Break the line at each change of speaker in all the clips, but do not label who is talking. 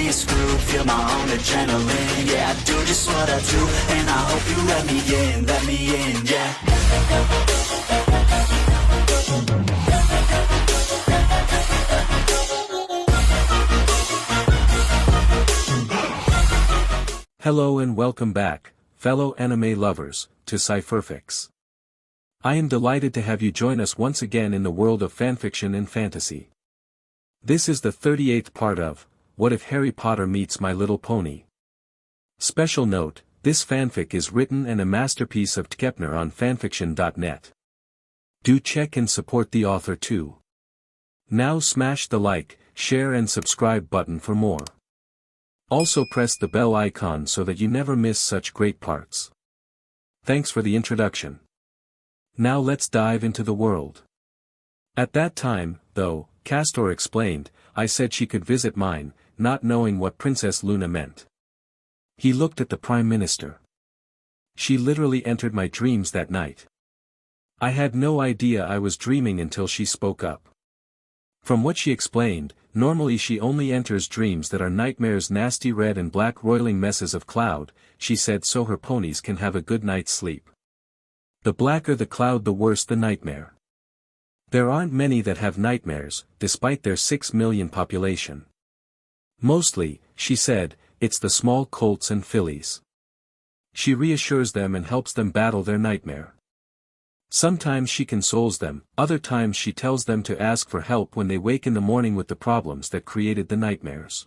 be screwed, feel my own adrenaline. Yeah, I do just what I do, and I hope you let me in, yeah.
Hello and welcome back, fellow anime lovers, to Cypherfics. I am delighted to have you join us once again in the world of fanfiction and fantasy. This is the 38th part of, What If Harry Potter Meets My Little Pony? Special note, this fanfic is written and a masterpiece of tkepner on fanfiction.net. Do check and support the author too. Now smash the like, share and subscribe button for more. Also press the bell icon so that you never miss such great parts. Thanks for the introduction. Now let's dive into the world. At that time, though, Castor explained, I said she could visit mine, not knowing what Princess Luna meant. He looked at the Prime Minister. She literally entered my dreams that night. I had no idea I was dreaming until she spoke up. From what she explained, normally she only enters dreams that are nightmares, nasty red and black roiling messes of cloud, she said, so her ponies can have a good night's sleep. The blacker the cloud the worse the nightmare. There aren't many that have nightmares, despite their 6 million population. Mostly, she said, it's the small colts and fillies. She reassures them and helps them battle their nightmare. Sometimes she consoles them, other times she tells them to ask for help when they wake in the morning with the problems that created the nightmares.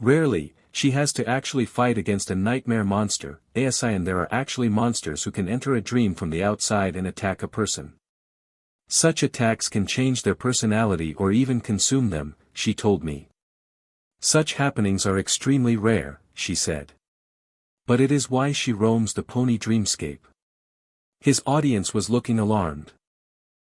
Rarely, she has to actually fight against a nightmare monster, and there are actually monsters who can enter a dream from the outside and attack a person. Such attacks can change their personality or even consume them, she told me. Such happenings are extremely rare, she said. But it is why she roams the pony dreamscape. His audience was looking alarmed.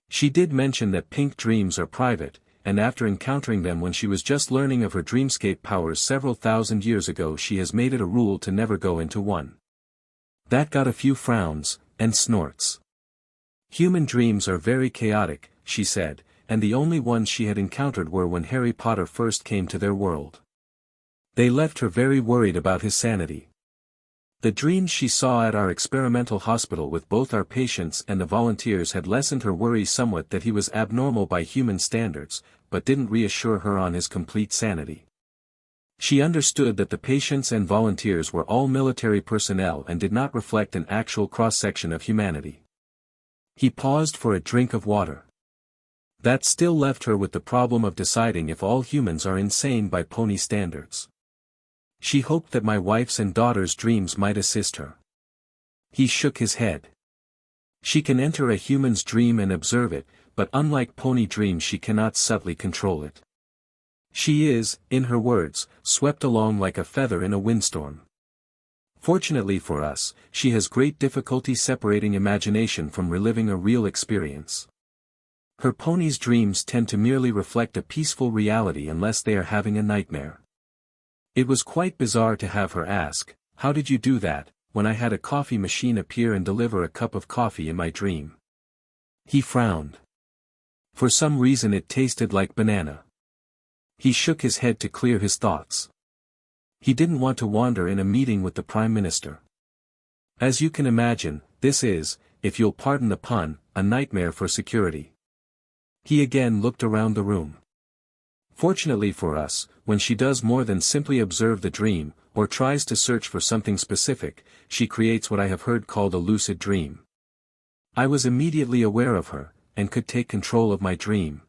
She did mention that pink dreams are private, and after encountering them when she was just learning of her dreamscape powers several thousand years ago, she has made it a rule to never go into one. That got a few frowns, and snorts. Human dreams are very chaotic, she said, and the only ones she had encountered were when Harry Potter first came to their world. They left her very worried about his sanity. The dreams she saw at our experimental hospital with both our patients and the volunteers had lessened her worry somewhat that he was abnormal by human standards, but didn't reassure her on his complete sanity. She understood that the patients and volunteers were all military personnel and did not reflect an actual cross-section of humanity. He paused for a drink of water. That still left her with the problem of deciding if all humans are insane by pony standards. She hoped that my wife's and daughter's dreams might assist her. He shook his head. She can enter a human's dream and observe it, but unlike pony dreams she cannot subtly control it. She is, in her words, swept along like a feather in a windstorm. Fortunately for us, she has great difficulty separating imagination from reliving a real experience. Her pony's dreams tend to merely reflect a peaceful reality unless they are having a nightmare. It was quite bizarre to have her ask, "How did you do that?" when I had a coffee machine appear and deliver a cup of coffee in my dream. He frowned. For some reason it tasted like banana. He shook his head to clear his thoughts. He didn't want to wander in a meeting with the Prime Minister. As you can imagine, this is, if you'll pardon the pun, a nightmare for security. He again looked around the room. Fortunately for us, when she does more than simply observe the dream, or tries to search for something specific, she creates what I have heard called a lucid dream. I was immediately aware of her, and could take control of my dream.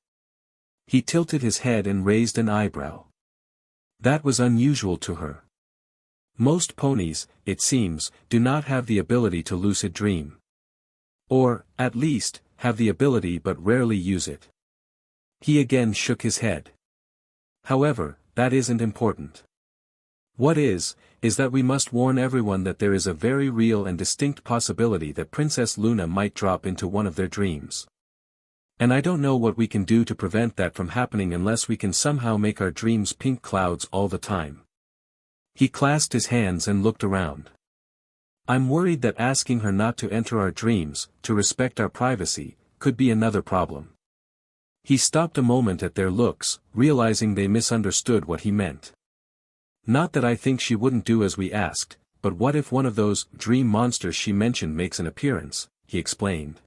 He tilted his head and raised an eyebrow. That was unusual to her. Most ponies, it seems, do not have the ability to lucid dream. Or, at least, have the ability but rarely use it. He again shook his head. However, that isn't important. What is that we must warn everyone that there is a very real and distinct possibility that Princess Luna might drop into one of their dreams. And I don't know what we can do to prevent that from happening unless we can somehow make our dreams pink clouds all the time. He clasped his hands and looked around. I'm worried that asking her not to enter our dreams, to respect our privacy, could be another problem. He stopped a moment at their looks, realizing they misunderstood what he meant. Not that I think she wouldn't do as we asked, but what if one of those dream monsters she mentioned makes an appearance, he explained.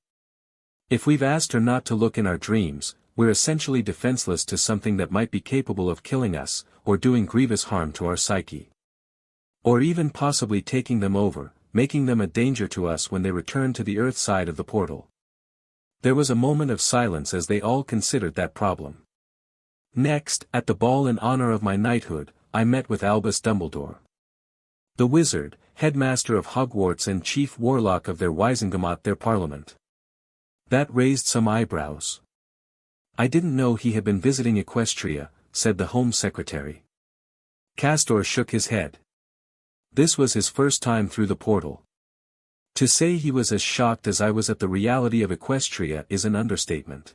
If we've asked her not to look in our dreams, we're essentially defenseless to something that might be capable of killing us, or doing grievous harm to our psyche. Or even possibly taking them over, making them a danger to us when they return to the earth side of the portal. There was a moment of silence as they all considered that problem. Next, at the ball in honor of my knighthood, I met with Albus Dumbledore. The wizard, headmaster of Hogwarts and chief warlock of their Wisengamot, their parliament. That raised some eyebrows. I didn't know he had been visiting Equestria, said the Home Secretary. Castor shook his head. This was his first time through the portal. To say he was as shocked as I was at the reality of Equestria is an understatement.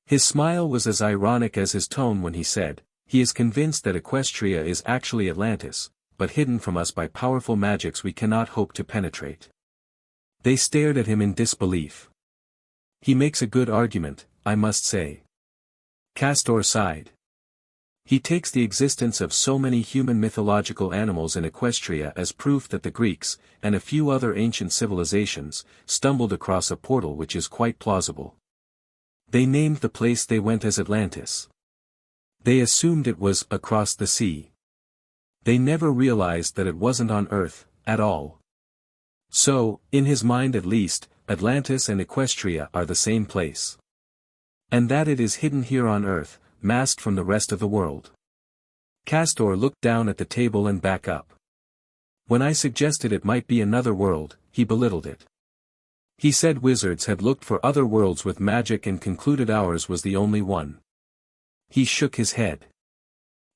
His smile was as ironic as his tone when he said, he is convinced that Equestria is actually Atlantis, but hidden from us by powerful magics we cannot hope to penetrate. They stared at him in disbelief. He makes a good argument, I must say. Castor sighed. He takes the existence of so many human mythological animals in Equestria as proof that the Greeks, and a few other ancient civilizations, stumbled across a portal which is quite plausible. They named the place they went as Atlantis. They assumed it was across the sea. They never realized that it wasn't on Earth, at all. So, in his mind at least, Atlantis and Equestria are the same place. And that it is hidden here on Earth, masked from the rest of the world. Castor looked down at the table and back up. When I suggested it might be another world, he belittled it. He said wizards had looked for other worlds with magic and concluded ours was the only one. He shook his head.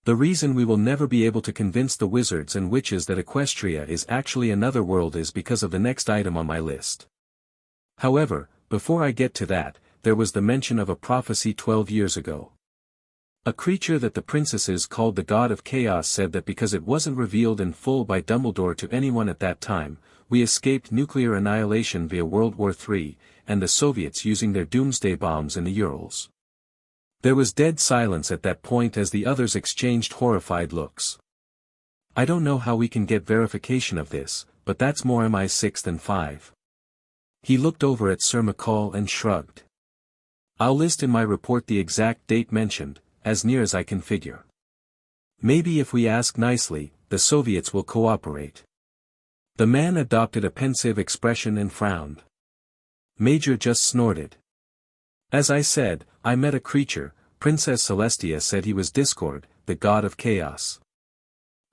The reason we will never be able to convince the wizards and witches that Equestria is actually another world is because of the next item on my list. However, before I get to that, there was the mention of a prophecy 12 years ago. A creature that the princesses called the God of Chaos said that because it wasn't revealed in full by Dumbledore to anyone at that time, we escaped nuclear annihilation via World War III, and the Soviets using their doomsday bombs in the Urals. There was dead silence at that point as the others exchanged horrified looks. I don't know how we can get verification of this, but that's more MI6 than 5. He looked over at Sir McCall and shrugged. I'll list in my report the exact date mentioned, as near as I can figure. Maybe if we ask nicely, the Soviets will cooperate. The man adopted a pensive expression and frowned. Major just snorted. As I said, I met a creature. Princess Celestia said he was Discord, the god of chaos.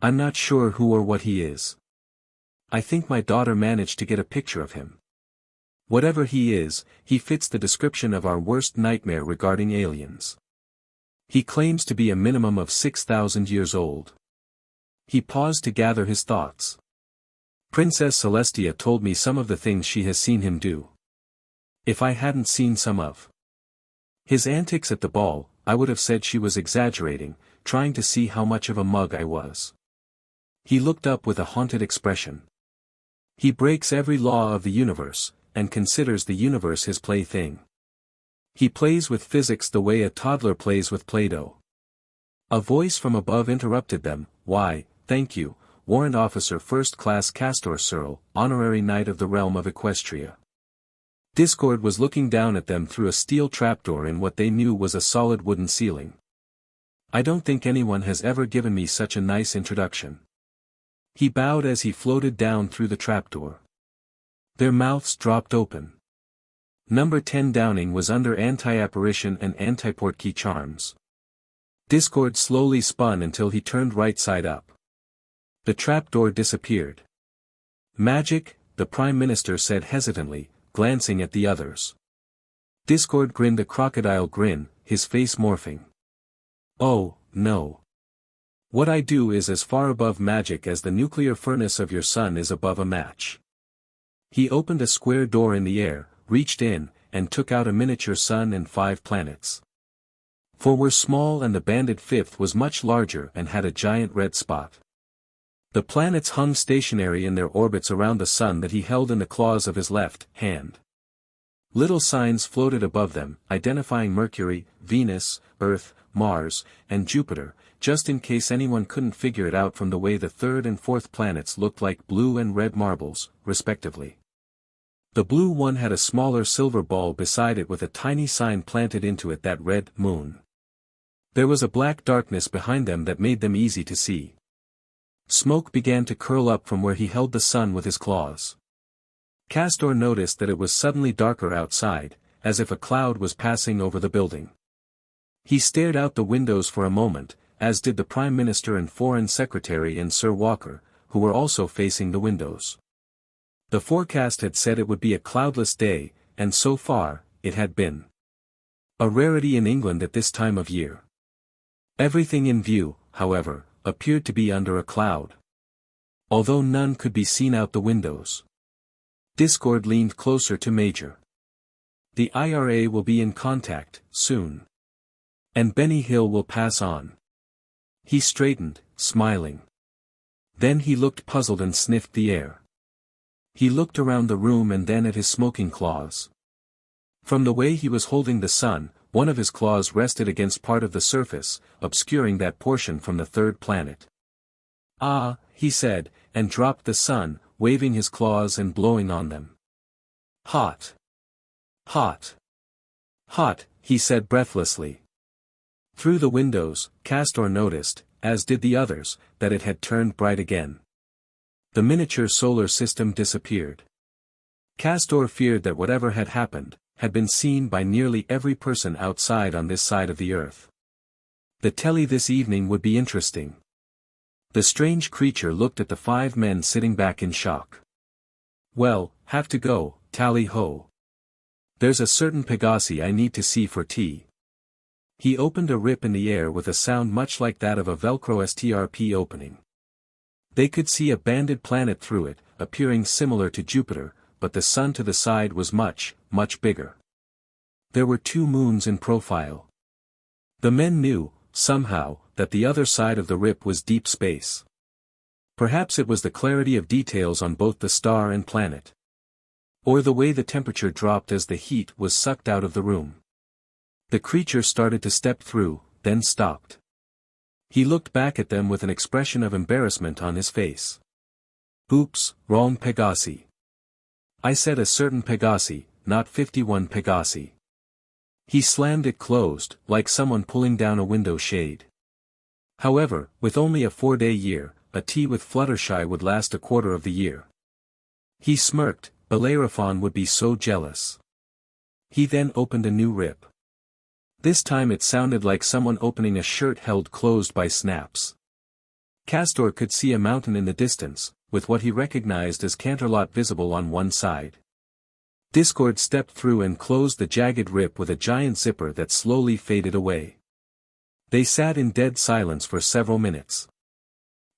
I'm not sure who or what he is. I think my daughter managed to get a picture of him. Whatever he is, he fits the description of our worst nightmare regarding aliens. He claims to be a minimum of 6,000 years old. He paused to gather his thoughts. Princess Celestia told me some of the things she has seen him do. If I hadn't seen some of his antics at the ball, I would have said she was exaggerating, trying to see how much of a mug I was. He looked up with a haunted expression. He breaks every law of the universe, and considers the universe his plaything. He plays with physics the way a toddler plays with Play-Doh. A voice from above interrupted them. Why, thank you, Warrant Officer First Class Castor Searle, Honorary Knight of the Realm of Equestria. Discord was looking down at them through a steel trapdoor in what they knew was a solid wooden ceiling. I don't think anyone has ever given me such a nice introduction. He bowed as he floated down through the trapdoor. Their mouths dropped open. Number 10 Downing was under anti-apparition and anti-portkey charms. Discord slowly spun until he turned right side up. The trapdoor disappeared. Magic, the Prime Minister said hesitantly, glancing at the others. Discord grinned a crocodile grin, his face morphing. Oh, no. What I do is as far above magic as the nuclear furnace of your sun is above a match. He opened a square door in the air, reached in, and took out a miniature sun and 5 planets. 4 were small and the banded 5th was much larger and had a giant red spot. The planets hung stationary in their orbits around the sun that he held in the claws of his left hand. Little signs floated above them, identifying Mercury, Venus, Earth, Mars, and Jupiter, just in case anyone couldn't figure it out from the way the third and fourth planets looked like blue and red marbles, respectively. The blue one had a smaller silver ball beside it with a tiny sign planted into it that read, Moon. There was a black darkness behind them that made them easy to see. Smoke began to curl up from where he held the sun with his claws. Castor noticed that it was suddenly darker outside, as if a cloud was passing over the building. He stared out the windows for a moment, as did the Prime Minister and Foreign Secretary and Sir Walker, who were also facing the windows. The forecast had said it would be a cloudless day, and so far, it had been. A rarity in England at this time of year. Everything in view, however, appeared to be under a cloud. Although none could be seen out the windows. Discord leaned closer to Major. The IRA will be in contact, soon. And Benny Hill will pass on. He straightened, smiling. Then he looked puzzled and sniffed the air. He looked around the room and then at his smoking claws. From the way he was holding the sun, one of his claws rested against part of the surface, obscuring that portion from the third planet. Ah, he said, and dropped the sun, waving his claws and blowing on them. Hot. Hot. Hot, he said breathlessly. Through the windows, Castor noticed, as did the others, that it had turned bright again. The miniature solar system disappeared. Castor feared that whatever had happened, had been seen by nearly every person outside on this side of the earth. The telly this evening would be interesting. The strange creature looked at the 5 men sitting back in shock. Well, have to go, tally-ho. There's a certain Pegasi I need to see for tea. He opened a rip in the air with a sound much like that of a Velcro STRP opening. They could see a banded planet through it, appearing similar to Jupiter, but the sun to the side was much, much bigger. There were 2 moons in profile. The men knew, somehow, that the other side of the rip was deep space. Perhaps it was the clarity of details on both the star and planet. Or the way the temperature dropped as the heat was sucked out of the room. The creature started to step through, then stopped. He looked back at them with an expression of embarrassment on his face. Oops, wrong Pegasi. I said a certain Pegasi, not 51 Pegasi. He slammed it closed, like someone pulling down a window shade. However, with only a 4-day year, a tea with Fluttershy would last a quarter of the year. He smirked, Bellerophon would be so jealous. He then opened a new rip. This time it sounded like someone opening a shirt held closed by snaps. Castor could see a mountain in the distance, with what he recognized as Canterlot visible on one side. Discord stepped through and closed the jagged rip with a giant zipper that slowly faded away. They sat in dead silence for several minutes.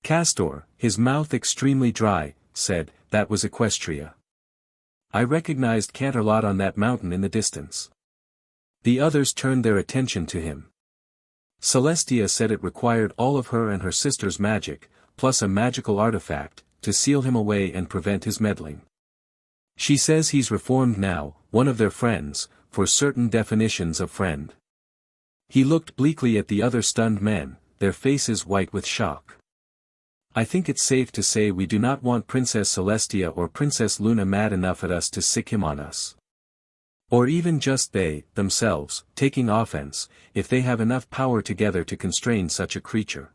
Castor, his mouth extremely dry, said, "That was Equestria. I recognized Canterlot on that mountain in the distance." The others turned their attention to him. Celestia said it required all of her and her sister's magic, plus a magical artifact, to seal him away and prevent his meddling. She says he's reformed now, one of their friends, for certain definitions of friend. He looked bleakly at the other stunned men, their faces white with shock. I think it's safe to say we do not want Princess Celestia or Princess Luna mad enough at us to sick him on us. Or even just they, themselves, taking offense, if they have enough power together to constrain such a creature.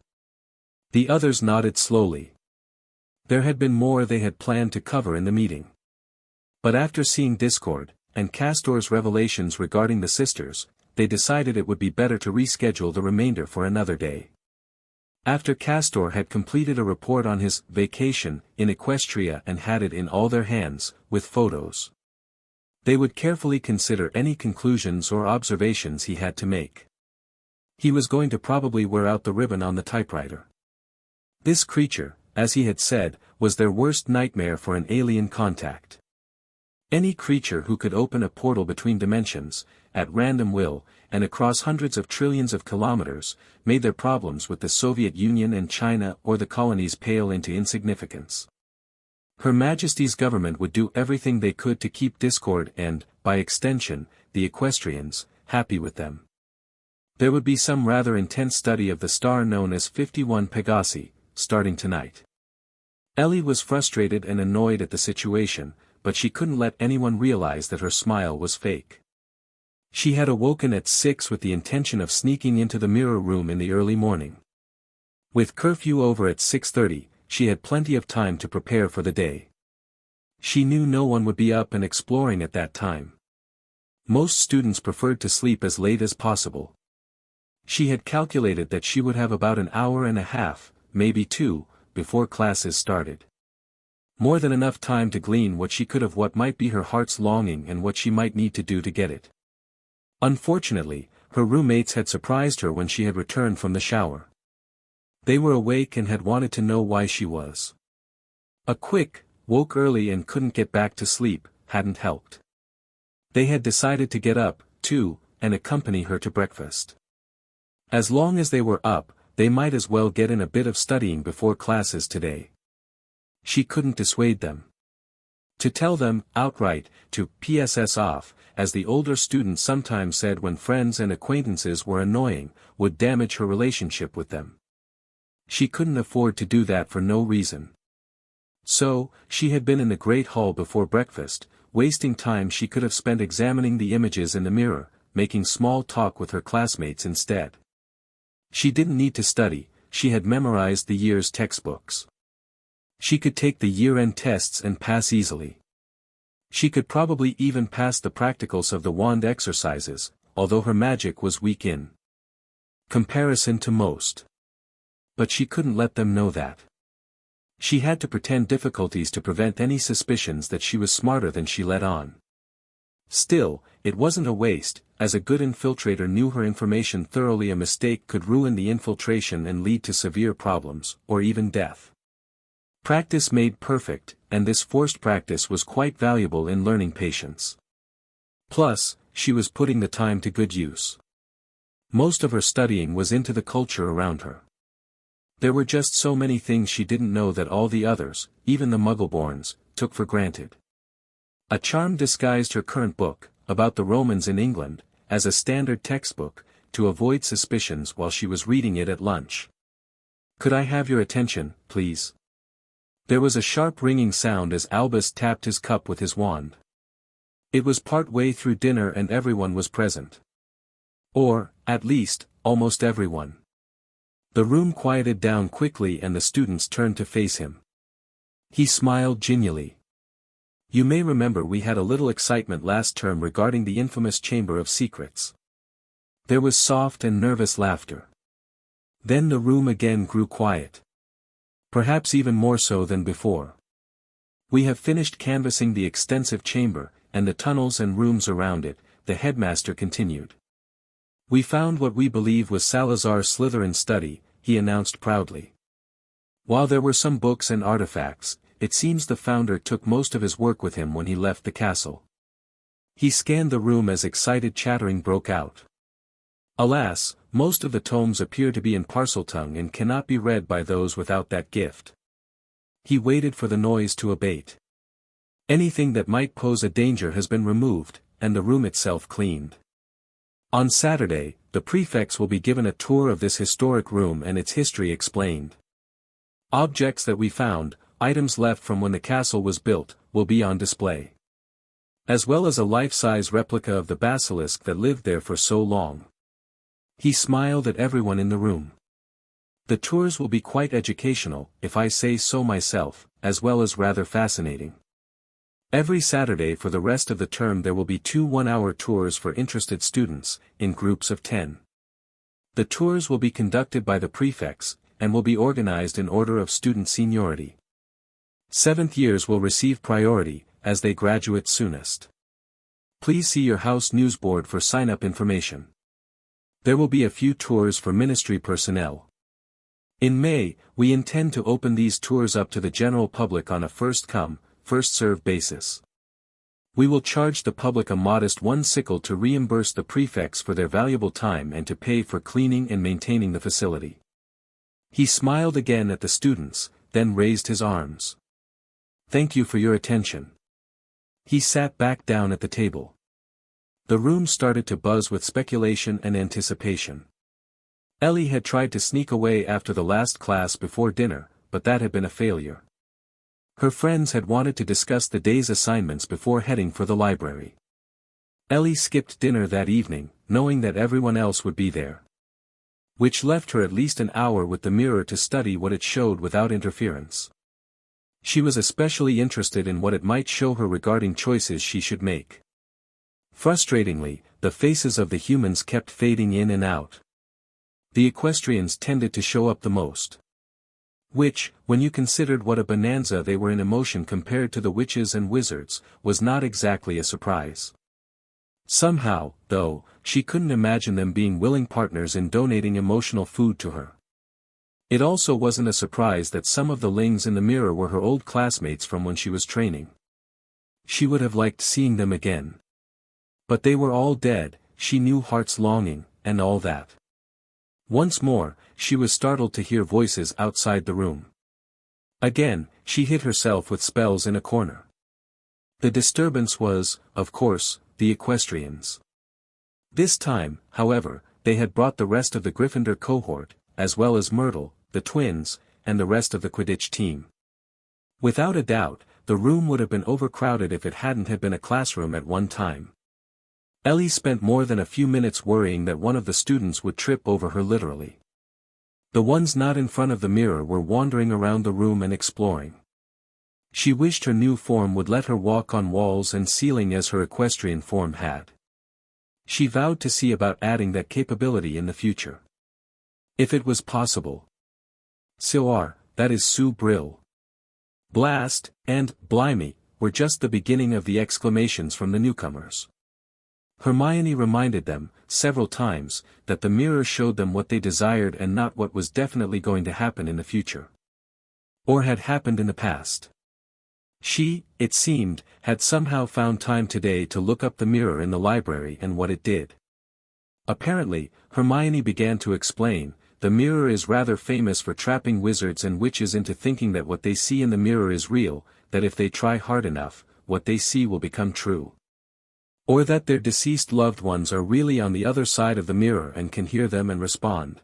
The others nodded slowly. There had been more they had planned to cover in the meeting. But after seeing Discord, and Castor's revelations regarding the sisters, they decided it would be better to reschedule the remainder for another day. After Castor had completed a report on his vacation in Equestria and had it in all their hands, with photos, they would carefully consider any conclusions or observations he had to make. He was going to probably wear out the ribbon on the typewriter. This creature, as he had said, was their worst nightmare for an alien contact. Any creature who could open a portal between dimensions, at random will, and across hundreds of trillions of kilometers, made their problems with the Soviet Union and China or the colonies pale into insignificance. Her Majesty's government would do everything they could to keep Discord and, by extension, the Equestrians, happy with them. There would be some rather intense study of the star known as 51 Pegasi, starting tonight. Ellie was frustrated and annoyed at the situation, but she couldn't let anyone realize that her smile was fake. She had awoken at 6 with the intention of sneaking into the mirror room in the early morning. With curfew over at 6:30, she had plenty of time to prepare for the day. She knew no one would be up and exploring at that time. Most students preferred to sleep as late as possible. She had calculated that she would have about an hour and a half, maybe 2, before classes started. More than enough time to glean what she could of what might be her heart's longing and what she might need to do to get it. Unfortunately, her roommates had surprised her when she had returned from the shower. They were awake and had wanted to know why she was. A quick, woke early and couldn't get back to sleep, hadn't helped. They had decided to get up, too, and accompany her to breakfast. As long as they were up, they might as well get in a bit of studying before classes today. She couldn't dissuade them. To tell them, outright, to PSS off, as the older students sometimes said when friends and acquaintances were annoying, would damage her relationship with them. She couldn't afford to do that for no reason. So, she had been in the Great Hall before breakfast, wasting time she could have spent examining the images in the mirror, making small talk with her classmates instead. She didn't need to study, she had memorized the year's textbooks. She could take the year-end tests and pass easily. She could probably even pass the practicals of the wand exercises, although her magic was weak in comparison to most. But she couldn't let them know that. She had to pretend difficulties to prevent any suspicions that she was smarter than she let on. Still, it wasn't a waste, as a good infiltrator knew her information thoroughly. A mistake could ruin the infiltration and lead to severe problems, or even death. Practice made perfect, and this forced practice was quite valuable in learning patience. Plus, she was putting the time to good use. Most of her studying was into the culture around her. There were just so many things she didn't know that all the others, even the Muggleborns, took for granted. A charm disguised her current book, about the Romans in England, as a standard textbook, to avoid suspicions while she was reading it at lunch. "Could I have your attention, please?" There was a sharp ringing sound as Albus tapped his cup with his wand. It was part way through dinner and everyone was present. Or, at least, almost everyone. The room quieted down quickly and the students turned to face him. He smiled genially. "You may remember we had a little excitement last term regarding the infamous Chamber of Secrets." There was soft and nervous laughter. Then the room again grew quiet. Perhaps even more so than before. "We have finished canvassing the extensive chamber, and the tunnels and rooms around it," the headmaster continued. "We found what we believe was Salazar Slytherin's study," he announced proudly. "While there were some books and artifacts, it seems the founder took most of his work with him when he left the castle." He scanned the room as excited chattering broke out. "Alas, most of the tomes appear to be in Parseltongue and cannot be read by those without that gift." He waited for the noise to abate. "Anything that might pose a danger has been removed, and the room itself cleaned. On Saturday, the prefects will be given a tour of this historic room and its history explained. Objects that we found, items left from when the castle was built, will be on display. As well as a life-size replica of the basilisk that lived there for so long." He smiled at everyone in the room. "The tours will be quite educational, if I say so myself, as well as rather fascinating. Every Saturday for the rest of the term there will be 2 one-hour tours for interested students, in groups of 10. The tours will be conducted by the prefects, and will be organized in order of student seniority. 7th years will receive priority, as they graduate soonest. Please see your house newsboard for sign-up information. There will be a few tours for ministry personnel. In May, we intend to open these tours up to the general public on a first-come, first-served basis. We will charge the public a modest 1 sickle to reimburse the prefects for their valuable time and to pay for cleaning and maintaining the facility." He smiled again at the students, then raised his arms. "Thank you for your attention." He sat back down at the table. The room started to buzz with speculation and anticipation. Ellie had tried to sneak away after the last class before dinner, but that had been a failure. Her friends had wanted to discuss the day's assignments before heading for the library. Ellie skipped dinner that evening, knowing that everyone else would be there. Which left her at least an hour with the mirror to study what it showed without interference. She was especially interested in what it might show her regarding choices she should make. Frustratingly, the faces of the humans kept fading in and out. The equestrians tended to show up the most. Which, when you considered what a bonanza they were in emotion compared to the witches and wizards, was not exactly a surprise. Somehow, though, she couldn't imagine them being willing partners in donating emotional food to her. It also wasn't a surprise that some of the lings in the mirror were her old classmates from when she was training. She would have liked seeing them again. But they were all dead, she knew heart's longing, and all that. Once more, she was startled to hear voices outside the room. Again, she hid herself with spells in a corner. The disturbance was, of course, the equestrians. This time, however, they had brought the rest of the Gryffindor cohort, as well as Myrtle, the twins, and the rest of the Quidditch team. Without a doubt, the room would have been overcrowded if it hadn't had been a classroom at one time. Ellie spent more than a few minutes worrying that one of the students would trip over her literally. The ones not in front of the mirror were wandering around the room and exploring. She wished her new form would let her walk on walls and ceiling as her equestrian form had. She vowed to see about adding that capability in the future. If it was possible. Soar, that is Sue Brill. Blast, and, blimey, were just the beginning of the exclamations from the newcomers. Hermione reminded them, several times, that the mirror showed them what they desired and not what was definitely going to happen in the future. Or had happened in the past. She, it seemed, had somehow found time today to look up the mirror in the library and what it did. Apparently, Hermione began to explain, the mirror is rather famous for trapping wizards and witches into thinking that what they see in the mirror is real, that if they try hard enough, what they see will become true. Or that their deceased loved ones are really on the other side of the mirror and can hear them and respond.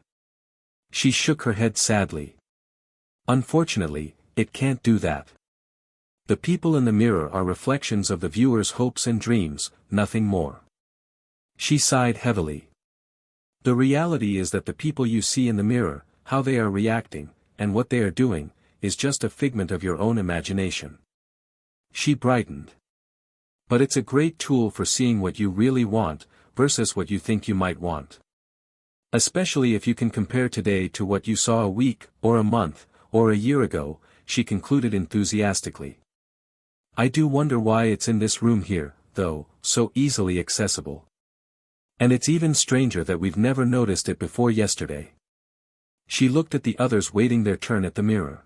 She shook her head sadly. Unfortunately, it can't do that. The people in the mirror are reflections of the viewer's hopes and dreams, nothing more. She sighed heavily. The reality is that the people you see in the mirror, how they are reacting, and what they are doing, is just a figment of your own imagination. She brightened. But it's a great tool for seeing what you really want, versus what you think you might want. Especially if you can compare today to what you saw a week, or a month, or a year ago, she concluded enthusiastically. I do wonder why it's in this room here, though, so easily accessible. And it's even stranger that we've never noticed it before yesterday. She looked at the others waiting their turn at the mirror.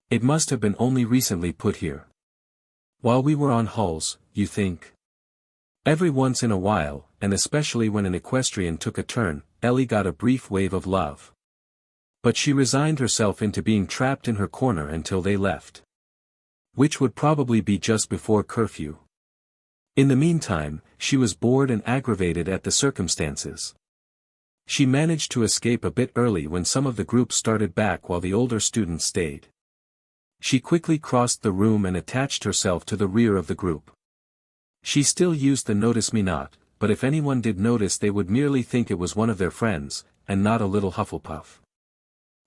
It must have been only recently put here. While we were on hulls, you think? Every once in a while, and especially when an equestrian took a turn, Ellie got a brief wave of love. But she resigned herself into being trapped in her corner until they left. Which would probably be just before curfew. In the meantime, she was bored and aggravated at the circumstances. She managed to escape a bit early when some of the group started back while the older students stayed. She quickly crossed the room and attached herself to the rear of the group. She still used the notice me not, but if anyone did notice they would merely think it was one of their friends, and not a little Hufflepuff.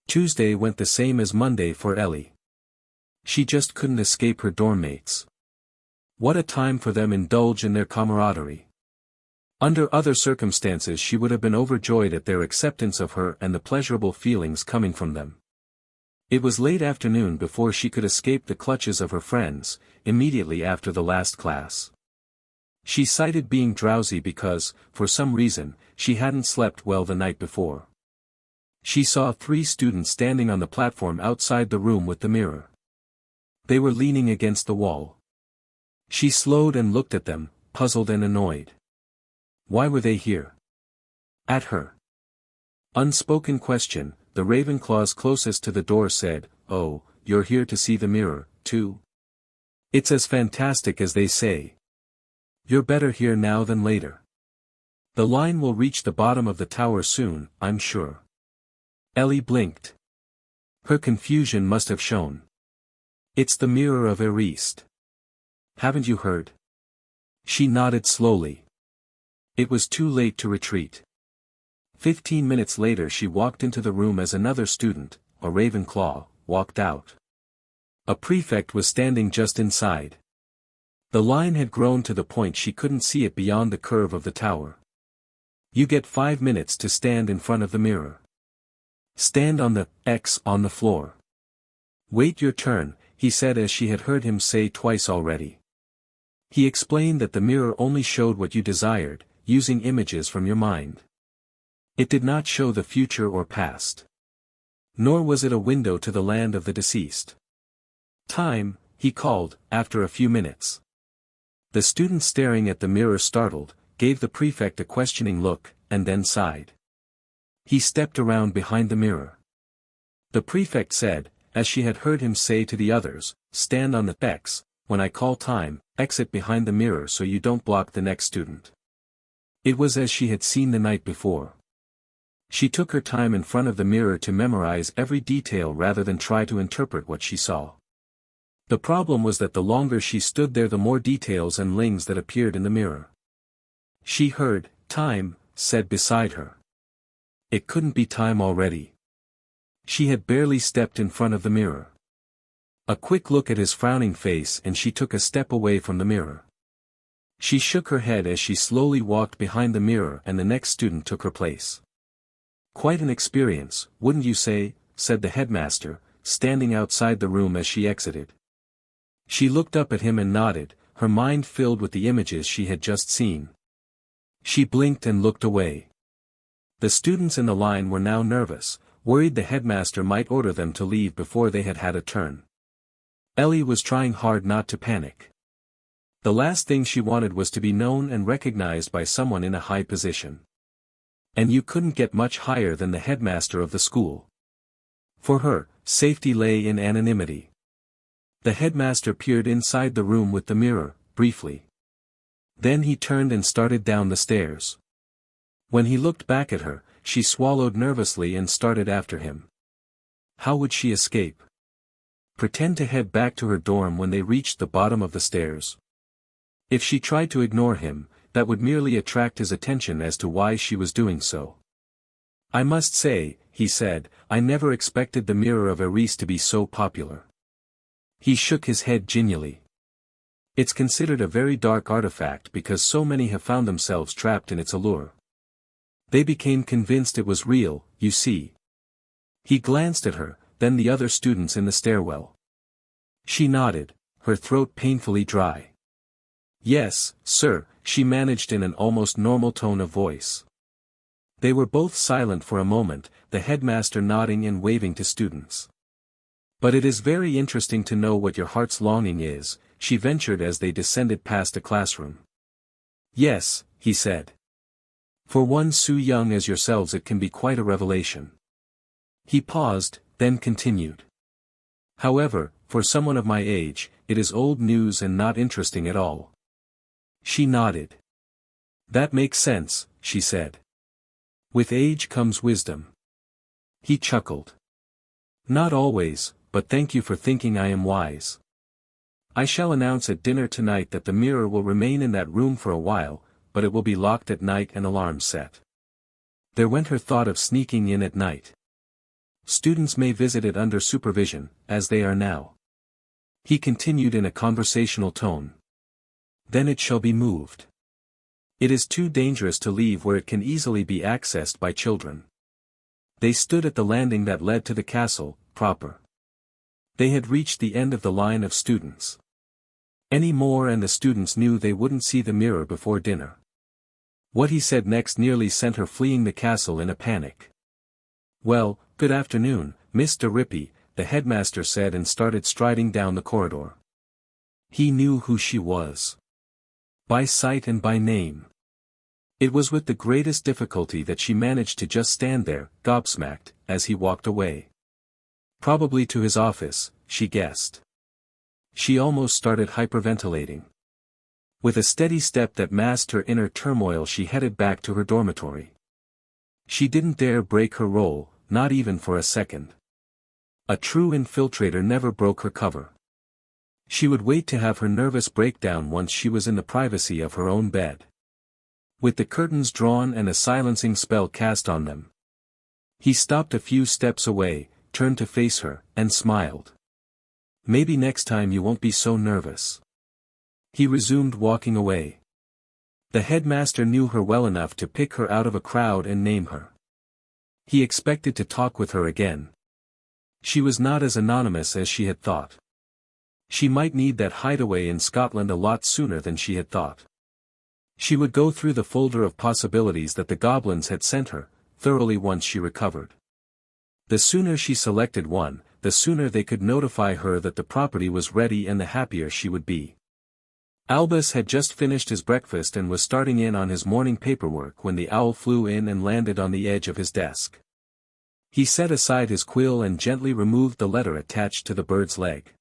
Tuesday went the same as Monday for Ellie. She just couldn't escape her dorm mates. What a time for them to indulge in their camaraderie. Under other circumstances she would have been overjoyed at their acceptance of her and the pleasurable feelings coming from them. It was late afternoon before she could escape the clutches of her friends, immediately after the last class. She cited being drowsy because, for some reason, she hadn't slept well the night before. She saw 3 students standing on the platform outside the room with the mirror. They were leaning against the wall. She slowed and looked at them, puzzled and annoyed. Why were they here? At her unspoken question, the Ravenclaws closest to the door said, "Oh, you're here to see the mirror, too? It's as fantastic as they say." You're better here now than later. The line will reach the bottom of the tower soon, I'm sure. Ellie blinked. Her confusion must have shown. It's the mirror of Eriste. Haven't you heard? She nodded slowly. It was too late to retreat. 15 minutes later she walked into the room as another student, a Ravenclaw, walked out. A prefect was standing just inside. The line had grown to the point she couldn't see it beyond the curve of the tower. You get 5 minutes to stand in front of the mirror. Stand on the X on the floor. Wait your turn, he said as she had heard him say twice already. He explained that the mirror only showed what you desired, using images from your mind. It did not show the future or past. Nor was it a window to the land of the deceased. Time, he called, after a few minutes. The student staring at the mirror startled, gave the prefect a questioning look, and then sighed. He stepped around behind the mirror. The prefect said, as she had heard him say to the others, stand on the X, when I call time, exit behind the mirror so you don't block the next student. It was as she had seen the night before. She took her time in front of the mirror to memorize every detail rather than try to interpret what she saw. The problem was that the longer she stood there the more details and lings that appeared in the mirror. She heard, time, said beside her. It couldn't be time already. She had barely stepped in front of the mirror. A quick look at his frowning face and she took a step away from the mirror. She shook her head as she slowly walked behind the mirror and the next student took her place. Quite an experience, wouldn't you say, said the headmaster, standing outside the room as she exited. She looked up at him and nodded, her mind filled with the images she had just seen. She blinked and looked away. The students in the line were now nervous, worried the headmaster might order them to leave before they had had a turn. Ellie was trying hard not to panic. The last thing she wanted was to be known and recognized by someone in a high position. And you couldn't get much higher than the headmaster of the school. For her, safety lay in anonymity. The headmaster peered inside the room with the mirror, briefly. Then he turned and started down the stairs. When he looked back at her, she swallowed nervously and started after him. How would she escape? Pretend to head back to her dorm when they reached the bottom of the stairs. If she tried to ignore him, that would merely attract his attention as to why she was doing so. I must say, he said, I never expected the mirror of Eriste to be so popular. He shook his head genially. It's considered a very dark artifact because so many have found themselves trapped in its allure. They became convinced it was real, you see. He glanced at her, then the other students in the stairwell. She nodded, her throat painfully dry. Yes, sir, she managed in an almost normal tone of voice. They were both silent for a moment, the headmaster nodding and waving to students. But it is very interesting to know what your heart's longing is, she ventured as they descended past a classroom. Yes, he said. For one so young as yourselves it can be quite a revelation. He paused, then continued. However, for someone of my age, it is old news and not interesting at all. She nodded. That makes sense, she said. With age comes wisdom. He chuckled. Not always, but thank you for thinking I am wise. I shall announce at dinner tonight that the mirror will remain in that room for a while, but it will be locked at night and alarms set. There went her thought of sneaking in at night. Students may visit it under supervision, as they are now. He continued in a conversational tone. Then it shall be moved. It is too dangerous to leave where it can easily be accessed by children. They stood at the landing that led to the castle, proper. They had reached the end of the line of students. Any more and the students knew they wouldn't see the mirror before dinner. What he said next nearly sent her fleeing the castle in a panic. Well, good afternoon, Miss Rarity, the headmaster said and started striding down the corridor. He knew who she was. By sight and by name. It was with the greatest difficulty that she managed to just stand there, gobsmacked, as he walked away. Probably to his office, she guessed. She almost started hyperventilating. With a steady step that masked her inner turmoil, she headed back to her dormitory. She didn't dare break her role, not even for a second. A true infiltrator never broke her cover. She would wait to have her nervous breakdown once she was in the privacy of her own bed. With the curtains drawn and a silencing spell cast on them. He stopped a few steps away, turned to face her, and smiled. "Maybe next time you won't be so nervous." He resumed walking away. The headmaster knew her well enough to pick her out of a crowd and name her. He expected to talk with her again. She was not as anonymous as she had thought. She might need that hideaway in Scotland a lot sooner than she had thought. She would go through the folder of possibilities that the goblins had sent her, thoroughly once she recovered. The sooner she selected one, the sooner they could notify her that the property was ready, and the happier she would be. Albus had just finished his breakfast and was starting in on his morning paperwork when the owl flew in and landed on the edge of his desk. He set aside his quill and gently removed the letter attached to the bird's leg.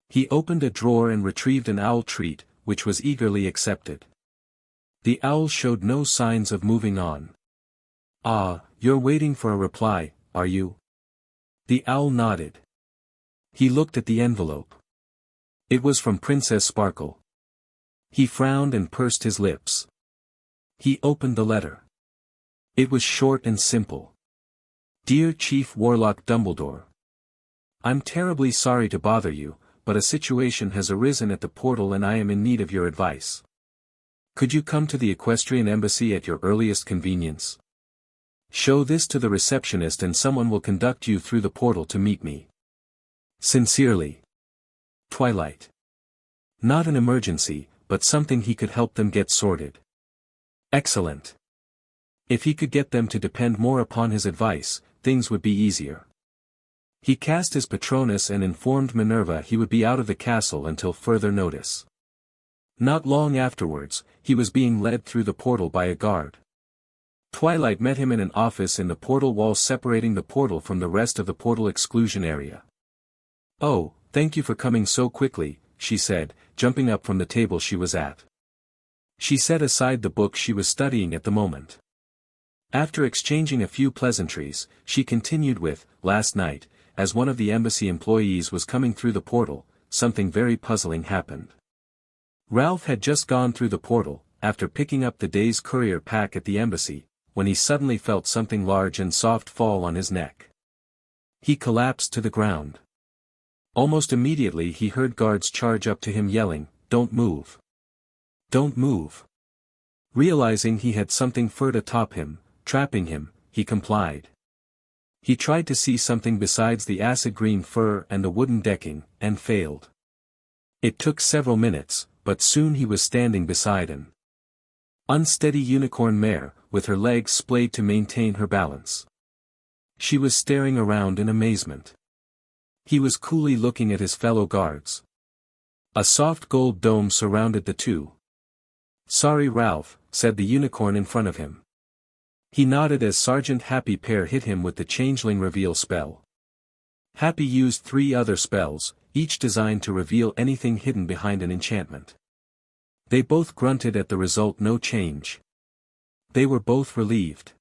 He opened a drawer and retrieved an owl treat, which was eagerly accepted. The owl showed no signs of moving on. "Ah, you're waiting for a reply, are you?" The owl nodded. He looked at the envelope. It was from Princess Sparkle. He frowned and pursed his lips. He opened the letter. It was short and simple. "Dear Chief Warlock Dumbledore. I'm terribly sorry to bother you, but a situation has arisen at the portal and I am in need of your advice. Could you come to the Equestrian Embassy at your earliest convenience? Show this to the receptionist and someone will conduct you through the portal to meet me. Sincerely, Twilight." Not an emergency, but something he could help them get sorted. Excellent. If he could get them to depend more upon his advice, things would be easier. He cast his Patronus and informed Minerva he would be out of the castle until further notice. Not long afterwards, he was being led through the portal by a guard. Twilight met him in an office in the portal wall separating the portal from the rest of the portal exclusion area. "Oh, thank you for coming so quickly," she said, jumping up from the table she was at. She set aside the book she was studying at the moment. After exchanging a few pleasantries, she continued with, "Last night, as one of the embassy employees was coming through the portal, something very puzzling happened. Ralph had just gone through the portal, after picking up the day's courier pack at the embassy, when he suddenly felt something large and soft fall on his neck. He collapsed to the ground. Almost immediately he heard guards charge up to him yelling, 'Don't move! Don't move!' Realizing he had something furred atop him, trapping him, he complied. He tried to see something besides the acid green fur and the wooden decking, and failed. It took several minutes, but soon he was standing beside an unsteady unicorn mare, with her legs splayed to maintain her balance. She was staring around in amazement. He was coolly looking at his fellow guards. A soft gold dome surrounded the two. "Sorry Ralph," said the unicorn in front of him. He nodded as Sergeant Happy Pear hit him with the changeling reveal spell. Happy used 3 other spells, each designed to reveal anything hidden behind an enchantment. They both grunted at the result, no change. They were both relieved.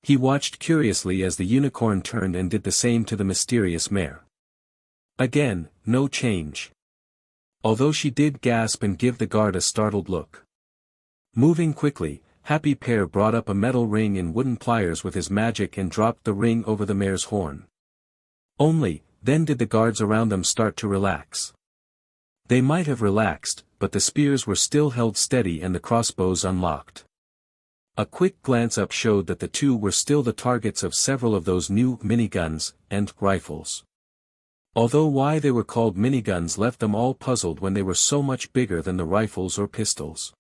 He watched curiously as the unicorn turned and did the same to the mysterious mare. Again, no change. Although she did gasp and give the guard a startled look. Moving quickly, Happy Pear brought up a metal ring in wooden pliers with his magic and dropped the ring over the mare's horn. Only, then did the guards around them start to relax. They might have relaxed, but the spears were still held steady and the crossbows unlocked. A quick glance up showed that the two were still the targets of several of those new miniguns and rifles. Although why they were called miniguns left them all puzzled when they were so much bigger than the rifles or pistols.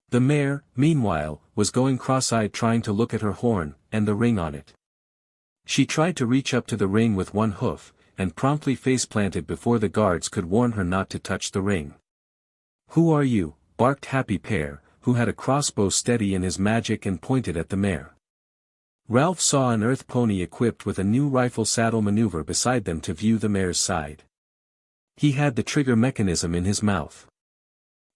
The mare, meanwhile, was going cross-eyed trying to look at her horn, and the ring on it. She tried to reach up to the ring with one hoof, and promptly face-planted before the guards could warn her not to touch the ring. "Who are you?" barked Happy Pear, who had a crossbow steady in his magic and pointed at the mare. Ralph saw an earth pony equipped with a new rifle saddle maneuver beside them to view the mare's side. He had the trigger mechanism in his mouth.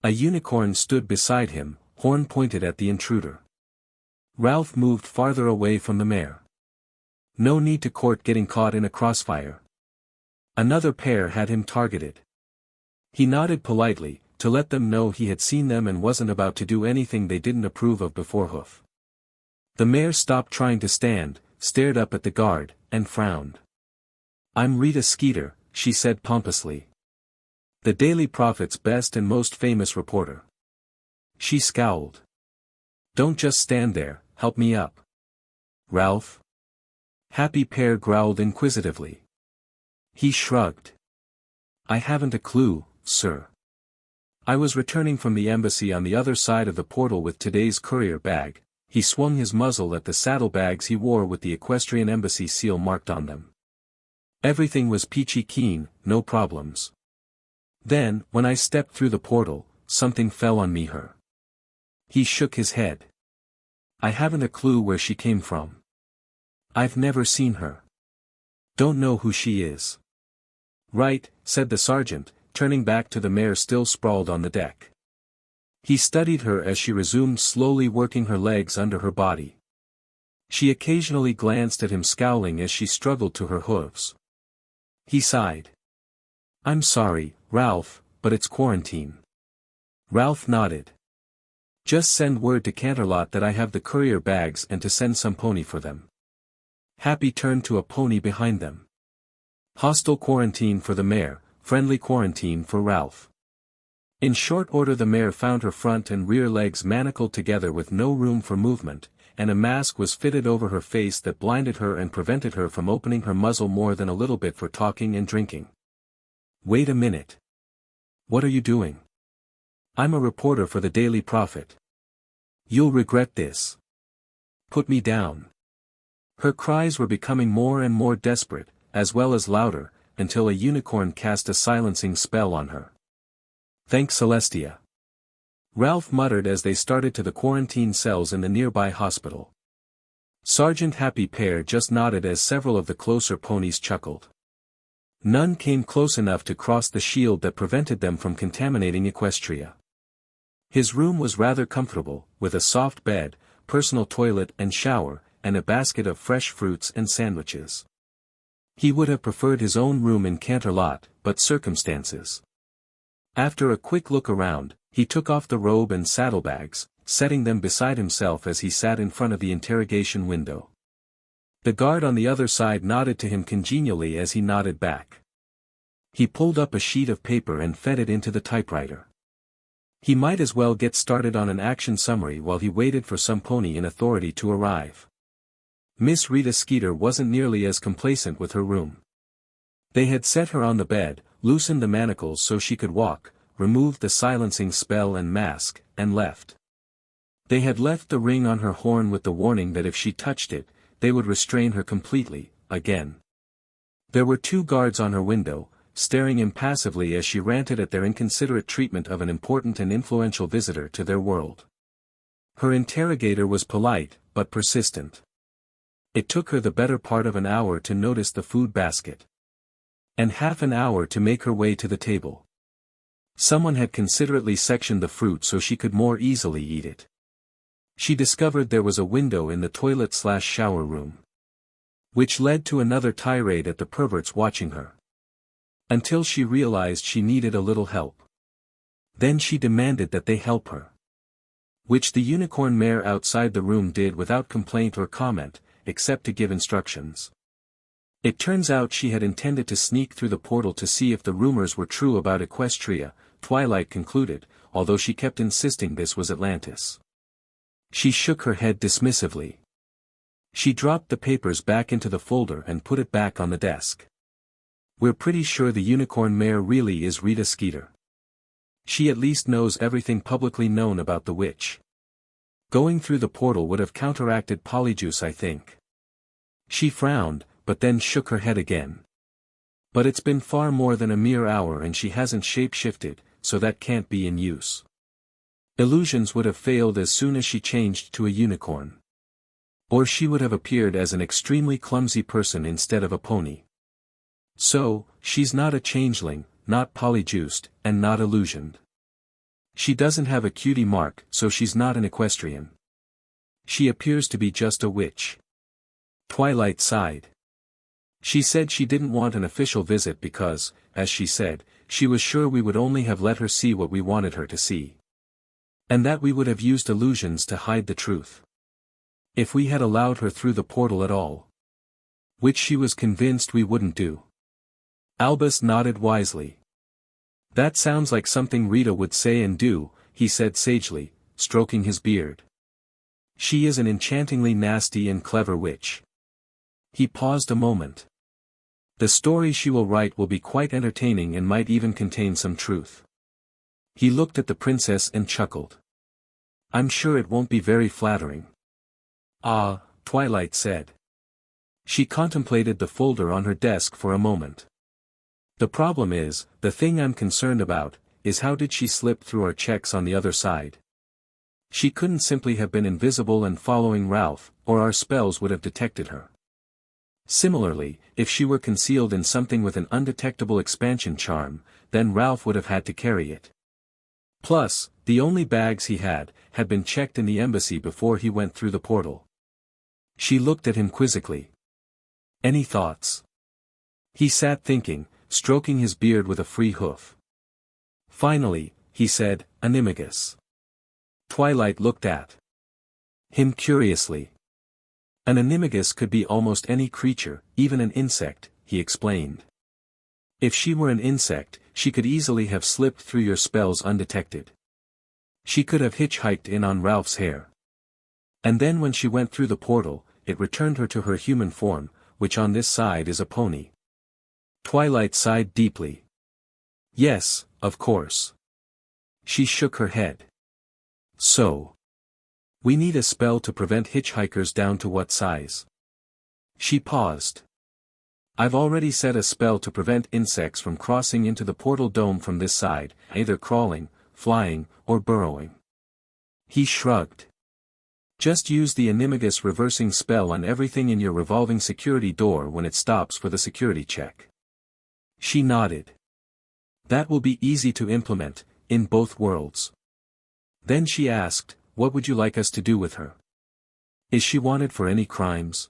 A unicorn stood beside him, horn pointed at the intruder. Ralph moved farther away from the mare. No need to court getting caught in a crossfire. Another pair had him targeted. He nodded politely, to let them know he had seen them and wasn't about to do anything they didn't approve of before hoof. The mare stopped trying to stand, stared up at the guard, and frowned. "I'm Rita Skeeter," she said pompously. "The Daily Prophet's best and most famous reporter." She scowled. "Don't just stand there, help me up." "Ralph?" Happy Pear growled inquisitively. He shrugged. "I haven't a clue, sir. I was returning from the embassy on the other side of the portal with today's courier bag." He swung his muzzle at the saddlebags he wore with the equestrian embassy seal marked on them. "Everything was peachy keen, no problems. Then, when I stepped through the portal, something fell on me her." He shook his head. "I haven't a clue where she came from. I've never seen her. Don't know who she is." "Right," said the sergeant, turning back to the mare still sprawled on the deck. He studied her as she resumed slowly working her legs under her body. She occasionally glanced at him scowling as she struggled to her hooves. He sighed. "I'm sorry, Ralph, but it's quarantine." Ralph nodded. "Just send word to Canterlot that I have the courier bags and to send some pony for them." Happy turned to a pony behind them. Hostile quarantine for the mare, friendly quarantine for Ralph. In short order the mare found her front and rear legs manacled together with no room for movement, and a mask was fitted over her face that blinded her and prevented her from opening her muzzle more than a little bit for talking and drinking. "Wait a minute. What are you doing?" "I'm a reporter for the Daily Prophet." "You'll regret this. Put me down." Her cries were becoming more and more desperate, as well as louder, until a unicorn cast a silencing spell on her. "Thanks Celestia," Ralph muttered as they started to the quarantine cells in the nearby hospital. Sergeant Happy Pear just nodded as several of the closer ponies chuckled. None came close enough to cross the shield that prevented them from contaminating Equestria. His room was rather comfortable, with a soft bed, personal toilet and shower, and a basket of fresh fruits and sandwiches. He would have preferred his own room in Canterlot, but circumstances. After a quick look around, he took off the robe and saddlebags, setting them beside himself as he sat in front of the interrogation window. The guard on the other side nodded to him congenially as he nodded back. He pulled up a sheet of paper and fed it into the typewriter. He might as well get started on an action summary while he waited for some pony in authority to arrive. Miss Rita Skeeter wasn't nearly as complacent with her room. They had set her on the bed, loosened the manacles so she could walk, removed the silencing spell and mask, and left. They had left the ring on her horn with the warning that if she touched it, they would restrain her completely, again. There were 2 guards on her window, staring impassively as she ranted at their inconsiderate treatment of an important and influential visitor to their world. Her interrogator was polite, but persistent. It took her the better part of an hour to notice the food basket. And half an hour to make her way to the table. Someone had considerately sectioned the fruit so she could more easily eat it. She discovered there was a window in the toilet/shower room. Which led to another tirade at the perverts watching her. Until she realized she needed a little help. Then she demanded that they help her. Which the unicorn mare outside the room did without complaint or comment, except to give instructions. It turns out she had intended to sneak through the portal to see if the rumors were true about Equestria, Twilight concluded, although she kept insisting this was Atlantis. She shook her head dismissively. She dropped the papers back into the folder and put it back on the desk. "We're pretty sure the unicorn mare really is Rita Skeeter. She at least knows everything publicly known about the witch. Going through the portal would have counteracted Polyjuice, I think." She frowned, but then shook her head again. "But it's been far more than a mere hour and she hasn't shape-shifted, so that can't be in use. Illusions would have failed as soon as she changed to a unicorn. Or she would have appeared as an extremely clumsy person instead of a pony. So, she's not a changeling, not polyjuiced, and not illusioned. She doesn't have a cutie mark, so she's not an equestrian. She appears to be just a witch. Twilight sighed. She said she didn't want an official visit because, as she said, she was sure we would only have let her see what we wanted her to see. And that we would have used illusions to hide the truth. If we had allowed her through the portal at all. Which she was convinced we wouldn't do. Albus nodded wisely. That sounds like something Rita would say and do, he said sagely, stroking his beard. She is an enchantingly nasty and clever witch. He paused a moment. The story she will write will be quite entertaining and might even contain some truth. He looked at the princess and chuckled. I'm sure it won't be very flattering. Ah, Twilight said. She contemplated the folder on her desk for a moment. The problem is, the thing I'm concerned about, is how did she slip through our checks on the other side? She couldn't simply have been invisible and following Ralph, or our spells would have detected her. Similarly, if she were concealed in something with an undetectable expansion charm, then Ralph would have had to carry it. Plus, the only bags he had been checked in the embassy before he went through the portal. She looked at him quizzically. Any thoughts? He sat thinking, stroking his beard with a free hoof. Finally, he said, Animagus. Twilight looked at him curiously. An animagus could be almost any creature, even an insect, he explained. If she were an insect, she could easily have slipped through your spells undetected. She could have hitchhiked in on Ralph's hair. And then when she went through the portal, it returned her to her human form, which on this side is a pony. Twilight sighed deeply. Yes, of course. She shook her head. So. We need a spell to prevent hitchhikers down to what size? She paused. I've already set a spell to prevent insects from crossing into the portal dome from this side, either crawling, flying, or burrowing. He shrugged. Just use the animagus reversing spell on everything in your revolving security door when it stops for the security check. She nodded. That will be easy to implement, in both worlds. Then she asked, what would you like us to do with her? Is she wanted for any crimes?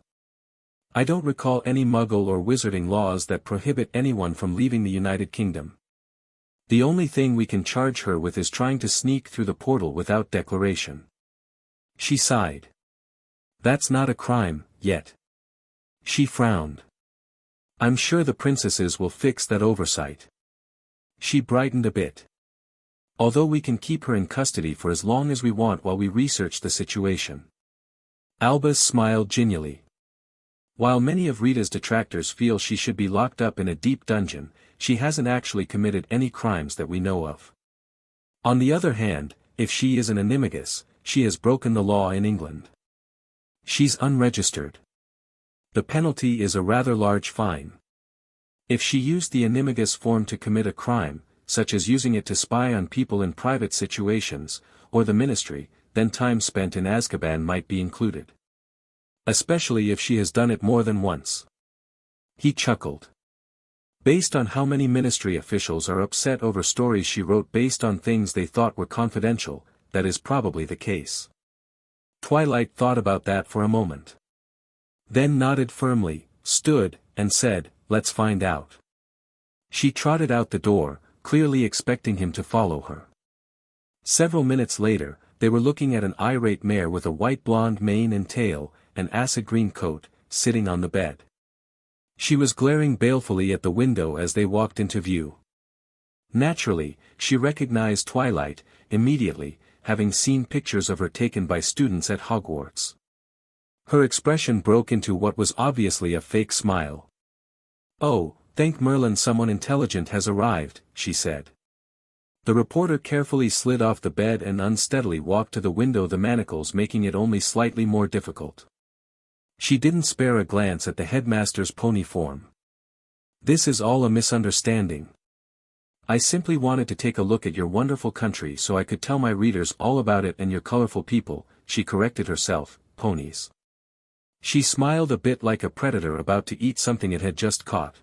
I don't recall any muggle or wizarding laws that prohibit anyone from leaving the United Kingdom. The only thing we can charge her with is trying to sneak through the portal without declaration. She sighed. That's not a crime, yet. She frowned. I'm sure the princesses will fix that oversight. She brightened a bit. Although we can keep her in custody for as long as we want while we research the situation. Albus smiled genially. While many of Rita's detractors feel she should be locked up in a deep dungeon, she hasn't actually committed any crimes that we know of. On the other hand, if she is an animagus, she has broken the law in England. She's unregistered. The penalty is a rather large fine. If she used the animagus form to commit a crime, such as using it to spy on people in private situations, or the ministry, then time spent in Azkaban might be included. Especially if she has done it more than once. He chuckled. Based on how many ministry officials are upset over stories she wrote based on things they thought were confidential, that is probably the case. Twilight thought about that for a moment. Then nodded firmly, stood, and said, let's find out. She trotted out the door, clearly expecting him to follow her. Several minutes later, they were looking at an irate mare with a white blonde mane and tail, an acid green coat, sitting on the bed. She was glaring balefully at the window as they walked into view. Naturally, she recognized Twilight, immediately, having seen pictures of her taken by students at Hogwarts. Her expression broke into what was obviously a fake smile. Oh, thank Merlin, someone intelligent has arrived, she said. The reporter carefully slid off the bed and unsteadily walked to the window, the manacles making it only slightly more difficult. She didn't spare a glance at the headmaster's pony form. This is all a misunderstanding. I simply wanted to take a look at your wonderful country so I could tell my readers all about it and your colorful people, she corrected herself, ponies. She smiled a bit like a predator about to eat something it had just caught.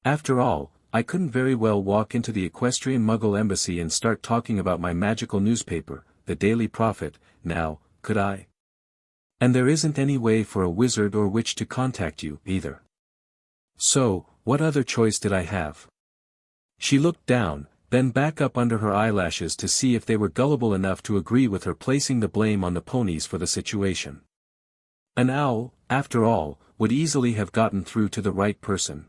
After all, I couldn't very well walk into the equestrian Muggle embassy and start talking about my magical newspaper, the Daily Prophet, now, could I? And there isn't any way for a wizard or witch to contact you, either. So, what other choice did I have? She looked down, then back up under her eyelashes to see if they were gullible enough to agree with her placing the blame on the ponies for the situation. An owl, after all, would easily have gotten through to the right person.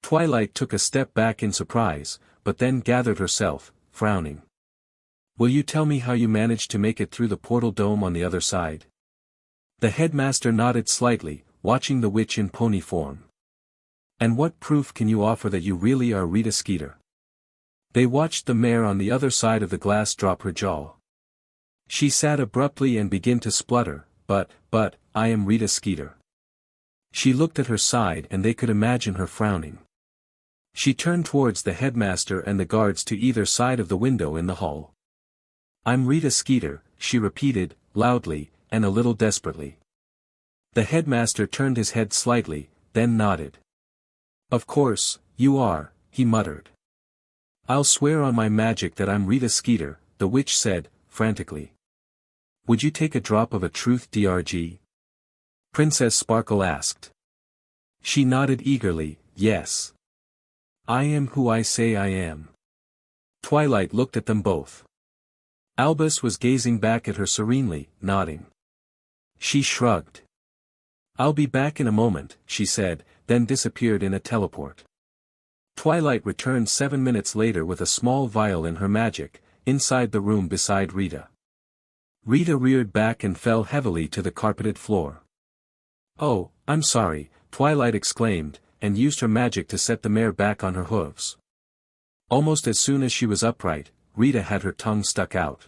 Twilight took a step back in surprise, but then gathered herself, frowning. Will you tell me how you managed to make it through the portal dome on the other side? The headmaster nodded slightly, watching the witch in pony form. And what proof can you offer that you really are Rita Skeeter? They watched the mare on the other side of the glass drop her jaw. She sat abruptly and began to splutter, but, I am Rita Skeeter. She looked at her side and they could imagine her frowning. She turned towards the headmaster and the guards to either side of the window in the hall. I'm Rita Skeeter, she repeated, loudly, and a little desperately. The headmaster turned his head slightly, then nodded. Of course, you are, he muttered. I'll swear on my magic that I'm Rita Skeeter, the witch said, frantically. Would you take a drop of a truth DRG? Princess Sparkle asked. She nodded eagerly, yes. I am who I say I am. Twilight looked at them both. Albus was gazing back at her serenely, nodding. She shrugged. I'll be back in a moment, she said, then disappeared in a teleport. Twilight returned 7 minutes later with a small vial in her magic, inside the room beside Rita. Rita reared back and fell heavily to the carpeted floor. Oh, I'm sorry, Twilight exclaimed, and used her magic to set the mare back on her hooves. Almost as soon as she was upright, Rita had her tongue stuck out.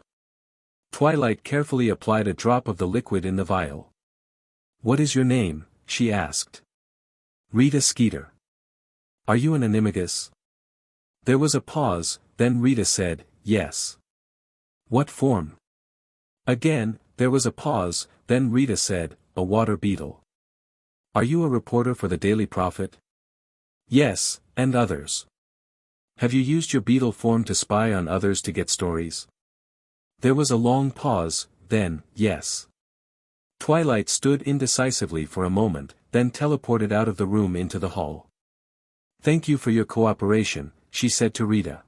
Twilight carefully applied a drop of the liquid in the vial. What is your name? She asked. Rita Skeeter. Are you an animagus? There was a pause, then Rita said, yes. What form? Again, there was a pause, then Rita said, a water beetle. Are you a reporter for the Daily Prophet? Yes, and others. Have you used your beetle form to spy on others to get stories? There was a long pause, then, yes. Twilight stood indecisively for a moment, then teleported out of the room into the hall. Thank you for your cooperation, she said to Rita.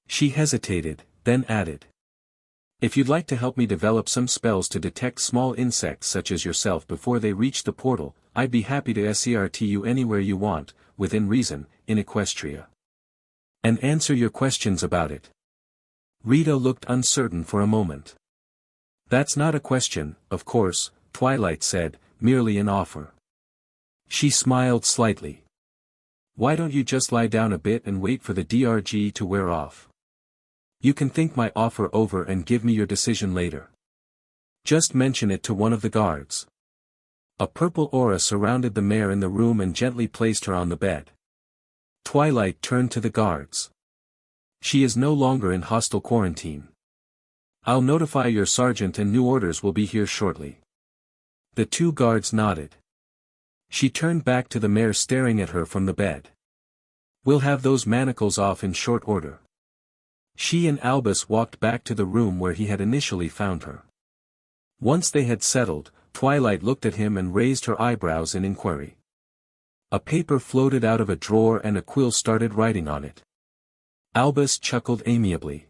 She hesitated, then added. If you'd like to help me develop some spells to detect small insects such as yourself before they reach the portal, I'd be happy to escort you anywhere you want, within reason, in Equestria. And answer your questions about it. Rita looked uncertain for a moment. That's not a question, of course, Twilight said, merely an offer. She smiled slightly. Why don't you just lie down a bit and wait for the DRG to wear off? You can think my offer over and give me your decision later. Just mention it to one of the guards. A purple aura surrounded the mare in the room and gently placed her on the bed. Twilight turned to the guards. She is no longer in hostile quarantine. I'll notify your sergeant and new orders will be here shortly. The two guards nodded. She turned back to the mare staring at her from the bed. We'll have those manacles off in short order. She and Albus walked back to the room where he had initially found her. Once they had settled, Twilight looked at him and raised her eyebrows in inquiry. A paper floated out of a drawer and a quill started writing on it. Albus chuckled amiably.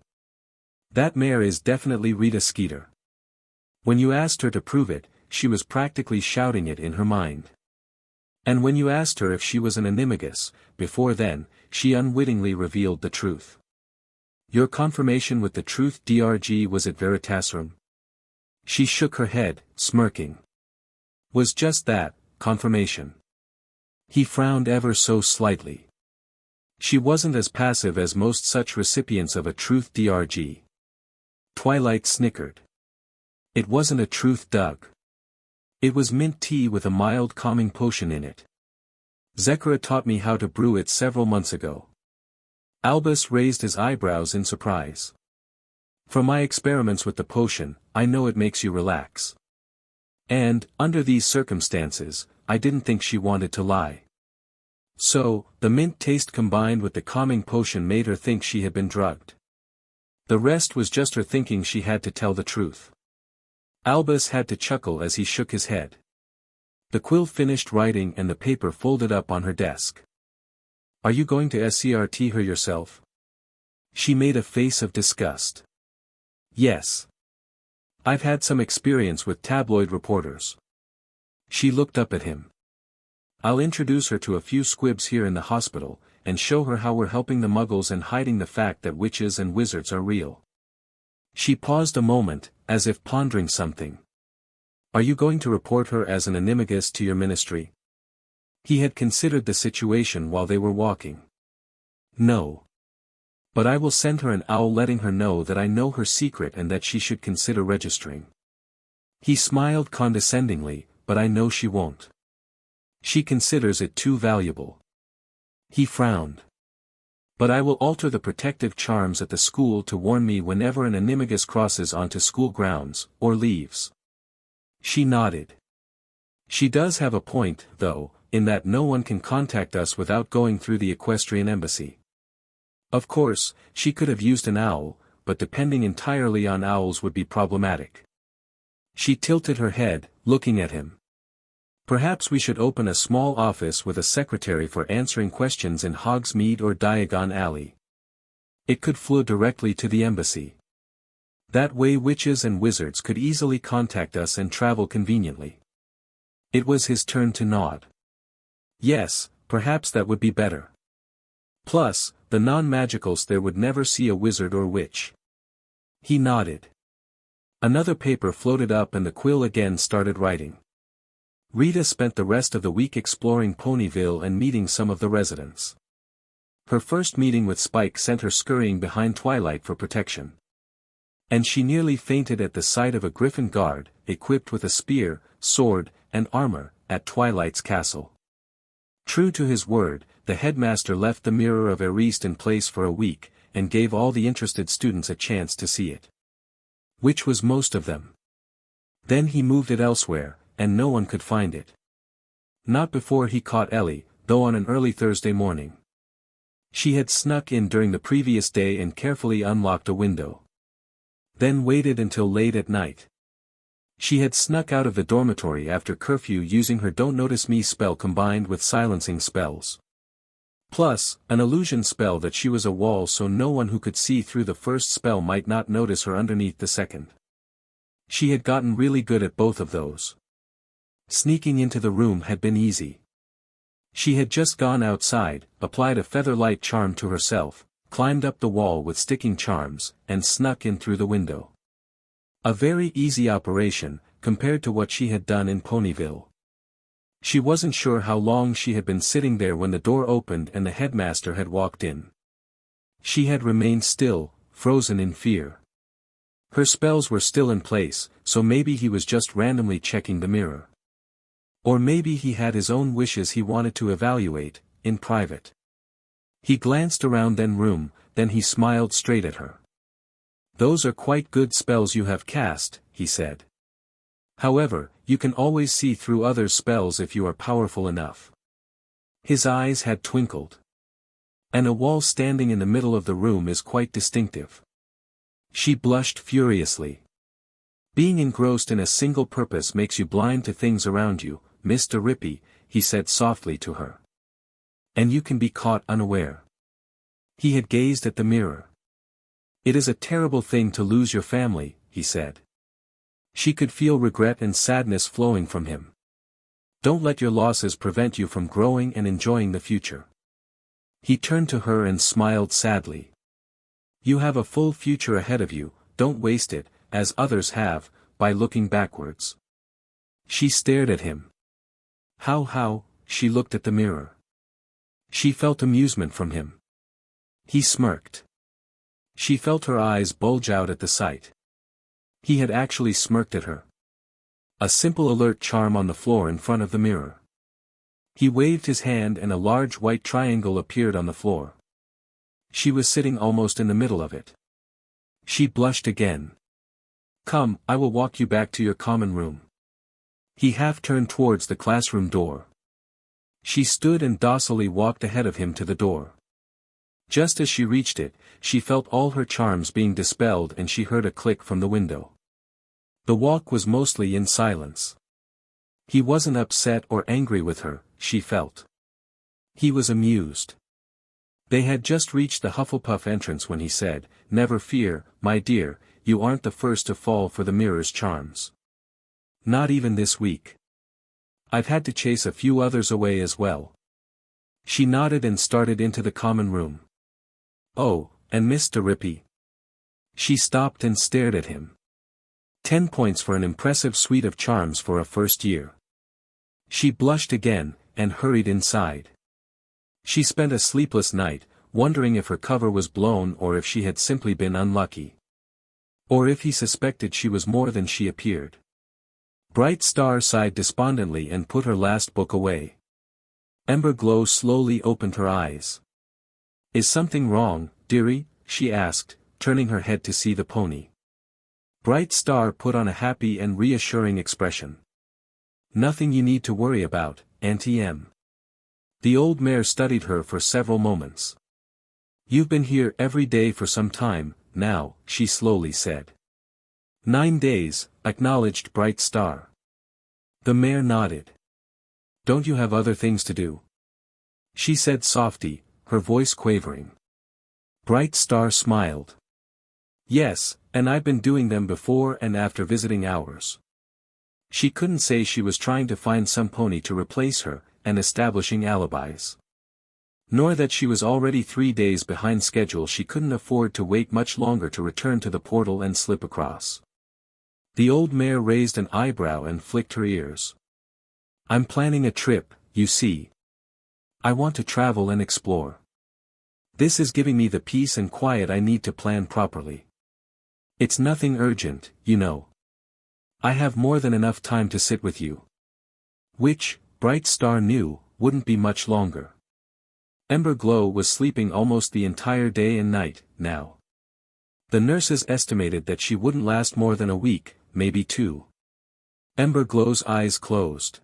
That mare is definitely Rita Skeeter. When you asked her to prove it, she was practically shouting it in her mind. And when you asked her if she was an animagus, before then, she unwittingly revealed the truth. Your confirmation with the truth DRG was at Veritaserum? She shook her head, smirking. Was just that, confirmation. He frowned ever so slightly. She wasn't as passive as most such recipients of a truth DRG. Twilight snickered. It wasn't a truth Doug. It was mint tea with a mild calming potion in it. Zekra taught me how to brew it several months ago. Albus raised his eyebrows in surprise. From my experiments with the potion, I know it makes you relax. And, under these circumstances, I didn't think she wanted to lie. So, the mint taste combined with the calming potion made her think she had been drugged. The rest was just her thinking she had to tell the truth. Albus had to chuckle as he shook his head. The quill finished writing and the paper folded up on her desk. "Are you going to SCRT her yourself?" She made a face of disgust. "Yes. I've had some experience with tabloid reporters." She looked up at him. "I'll introduce her to a few squibs here in the hospital, and show her how we're helping the muggles and hiding the fact that witches and wizards are real." She paused a moment, as if pondering something. "Are you going to report her as an animagus to your ministry?" He had considered the situation while they were walking. "No. But I will send her an owl letting her know that I know her secret and that she should consider registering." He smiled condescendingly, "But I know she won't. She considers it too valuable." He frowned. "But I will alter the protective charms at the school to warn me whenever an animagus crosses onto school grounds, or leaves." She nodded. "She does have a point, though, in that no one can contact us without going through the equestrian embassy. Of course, she could have used an owl, but depending entirely on owls would be problematic." She tilted her head, looking at him. "Perhaps we should open a small office with a secretary for answering questions in Hogsmeade or Diagon Alley. It could flow directly to the embassy. That way witches and wizards could easily contact us and travel conveniently." It was his turn to nod. "Yes, perhaps that would be better. Plus, the non-magicals there would never see a wizard or witch." He nodded. Another paper floated up and the quill again started writing. Rita spent the rest of the week exploring Ponyville and meeting some of the residents. Her first meeting with Spike sent her scurrying behind Twilight for protection. And she nearly fainted at the sight of a griffin guard, equipped with a spear, sword, and armor, at Twilight's castle. True to his word, the headmaster left the Mirror of Erist in place for a week, and gave all the interested students a chance to see it. Which was most of them. Then he moved it elsewhere, and no one could find it. Not before he caught Ellie, though on an early Thursday morning. She had snuck in during the previous day and carefully unlocked a window. Then waited until late at night. She had snuck out of the dormitory after curfew using her Don't Notice Me spell combined with silencing spells. Plus, an illusion spell that she was a wall so no one who could see through the first spell might not notice her underneath the second. She had gotten really good at both of those. Sneaking into the room had been easy. She had just gone outside, applied a featherlight charm to herself, climbed up the wall with sticking charms, and snuck in through the window. A very easy operation, compared to what she had done in Ponyville. She wasn't sure how long she had been sitting there when the door opened and the headmaster had walked in. She had remained still, frozen in fear. Her spells were still in place, so maybe he was just randomly checking the mirror. Or maybe he had his own wishes he wanted to evaluate, in private. He glanced around the room, then he smiled straight at her. "Those are quite good spells you have cast," he said. "However, you can always see through others' spells if you are powerful enough." His eyes had twinkled. "And a wall standing in the middle of the room is quite distinctive." She blushed furiously. "Being engrossed in a single purpose makes you blind to things around you, Mr. Rippy," he said softly to her. "And you can be caught unaware." He had gazed at the mirror. "It is a terrible thing to lose your family," he said. She could feel regret and sadness flowing from him. "Don't let your losses prevent you from growing and enjoying the future." He turned to her and smiled sadly. "You have a full future ahead of you, don't waste it, as others have, by looking backwards." She stared at him. How, she looked at the mirror. She felt amusement from him. He smirked. She felt her eyes bulge out at the sight. He had actually smirked at her. A simple alert charm on the floor in front of the mirror. He waved his hand and a large white triangle appeared on the floor. She was sitting almost in the middle of it. She blushed again. "Come, I will walk you back to your common room." He half turned towards the classroom door. She stood and docilely walked ahead of him to the door. Just as she reached it, she felt all her charms being dispelled and she heard a click from the window. The walk was mostly in silence. He wasn't upset or angry with her, she felt. He was amused. They had just reached the Hufflepuff entrance when he said, "Never fear, my dear, you aren't the first to fall for the mirror's charms. Not even this week. I've had to chase a few others away as well." She nodded and started into the common room. "Oh, and Miss Rarity." She stopped and stared at him. 10 points for an impressive suite of charms for a first year. She blushed again, and hurried inside. She spent a sleepless night, wondering if her cover was blown or if she had simply been unlucky. Or if he suspected she was more than she appeared. Bright Star sighed despondently and put her last book away. Ember Glow slowly opened her eyes. "Is something wrong, dearie?" she asked, turning her head to see the pony. Bright Star put on a happy and reassuring expression. "Nothing you need to worry about, Auntie M." The old mare studied her for several moments. "You've been here every day for some time, now," she slowly said. 9 days, acknowledged Bright Star. The mare nodded. "Don't you have other things to do?" she said softly, her voice quavering. Bright Star smiled. "Yes, and I've been doing them before and after visiting hours." She couldn't say she was trying to find some pony to replace her, and establishing alibis. Nor that she was already 3 days behind schedule. She couldn't afford to wait much longer to return to the portal and slip across. The old mare raised an eyebrow and flicked her ears. "I'm planning a trip, you see. I want to travel and explore. This is giving me the peace and quiet I need to plan properly. It's nothing urgent, you know. I have more than enough time to sit with you." Which, Bright Star knew, wouldn't be much longer. Ember Glow was sleeping almost the entire day and night, now. The nurses estimated that she wouldn't last more than a week, maybe 2. Ember Glow's eyes closed.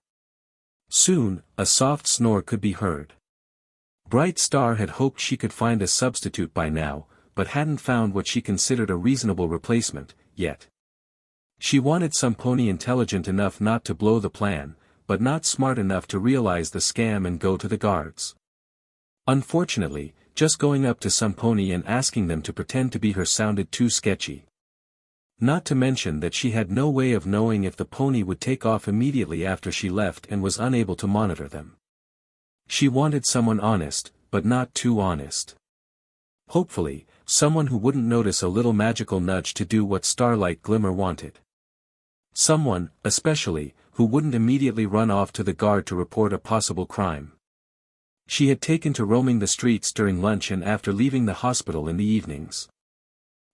Soon, a soft snore could be heard. Bright Star had hoped she could find a substitute by now, but hadn't found what she considered a reasonable replacement, yet. She wanted some pony intelligent enough not to blow the plan, but not smart enough to realize the scam and go to the guards. Unfortunately, just going up to some pony and asking them to pretend to be her sounded too sketchy. Not to mention that she had no way of knowing if the pony would take off immediately after she left and was unable to monitor them. She wanted someone honest, but not too honest. Hopefully, someone who wouldn't notice a little magical nudge to do what Starlight Glimmer wanted. Someone, especially, who wouldn't immediately run off to the guard to report a possible crime. She had taken to roaming the streets during lunch and after leaving the hospital in the evenings.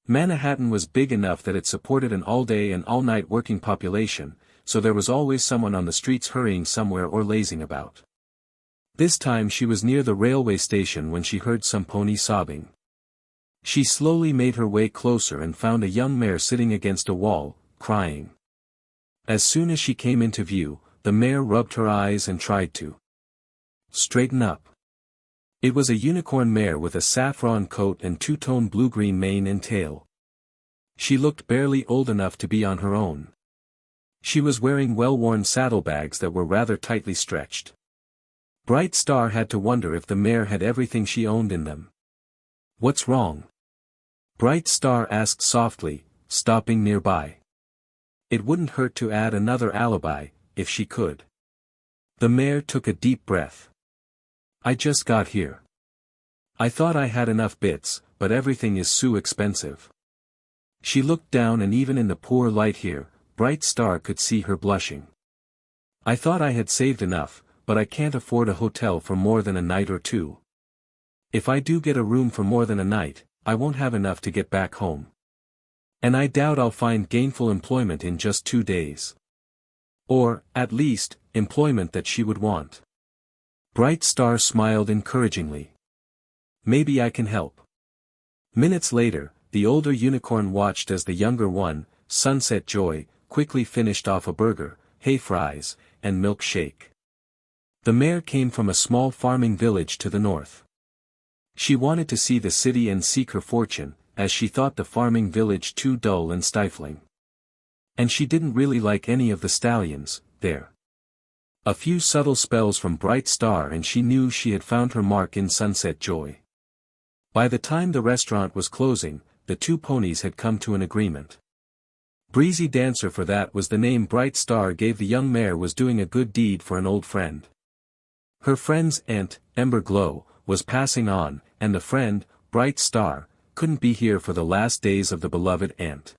Manhattan was big enough that it supported an all-day and all-night working population, so there was always someone on the streets hurrying somewhere or lazing about. This time she was near the railway station when she heard some pony sobbing. She slowly made her way closer and found a young mare sitting against a wall, crying. As soon as she came into view, the mare rubbed her eyes and tried to straighten up. It was a unicorn mare with a saffron coat and two-tone blue-green mane and tail. She looked barely old enough to be on her own. She was wearing well-worn saddlebags that were rather tightly stretched. Bright Star had to wonder if the mare had everything she owned in them. "What's wrong?" Bright Star asked softly, stopping nearby. It wouldn't hurt to add another alibi, if she could. The mare took a deep breath. "I just got here. I thought I had enough bits, but everything is so expensive." She looked down and even in the poor light here, Bright Star could see her blushing. "I thought I had saved enough, but I can't afford a hotel for more than a night or 2. If I do get a room for more than a night, I won't have enough to get back home. And I doubt I'll find gainful employment in just 2 days. Or, at least, employment that she would want." Bright Star smiled encouragingly. "Maybe I can help." Minutes later, the older unicorn watched as the younger one, Sunset Joy, quickly finished off a burger, hay fries, and milkshake. The mare came from a small farming village to the north. She wanted to see the city and seek her fortune, as she thought the farming village too dull and stifling. And she didn't really like any of the stallions there. A few subtle spells from Bright Star and she knew she had found her mark in Sunset Joy. By the time the restaurant was closing, the two ponies had come to an agreement. Breezy Dancer, for that was the name Bright Star gave the young mare, was doing a good deed for an old friend. Her friend's aunt, Ember Glow, was passing on, and the friend, Bright Star, couldn't be here for the last days of the beloved aunt.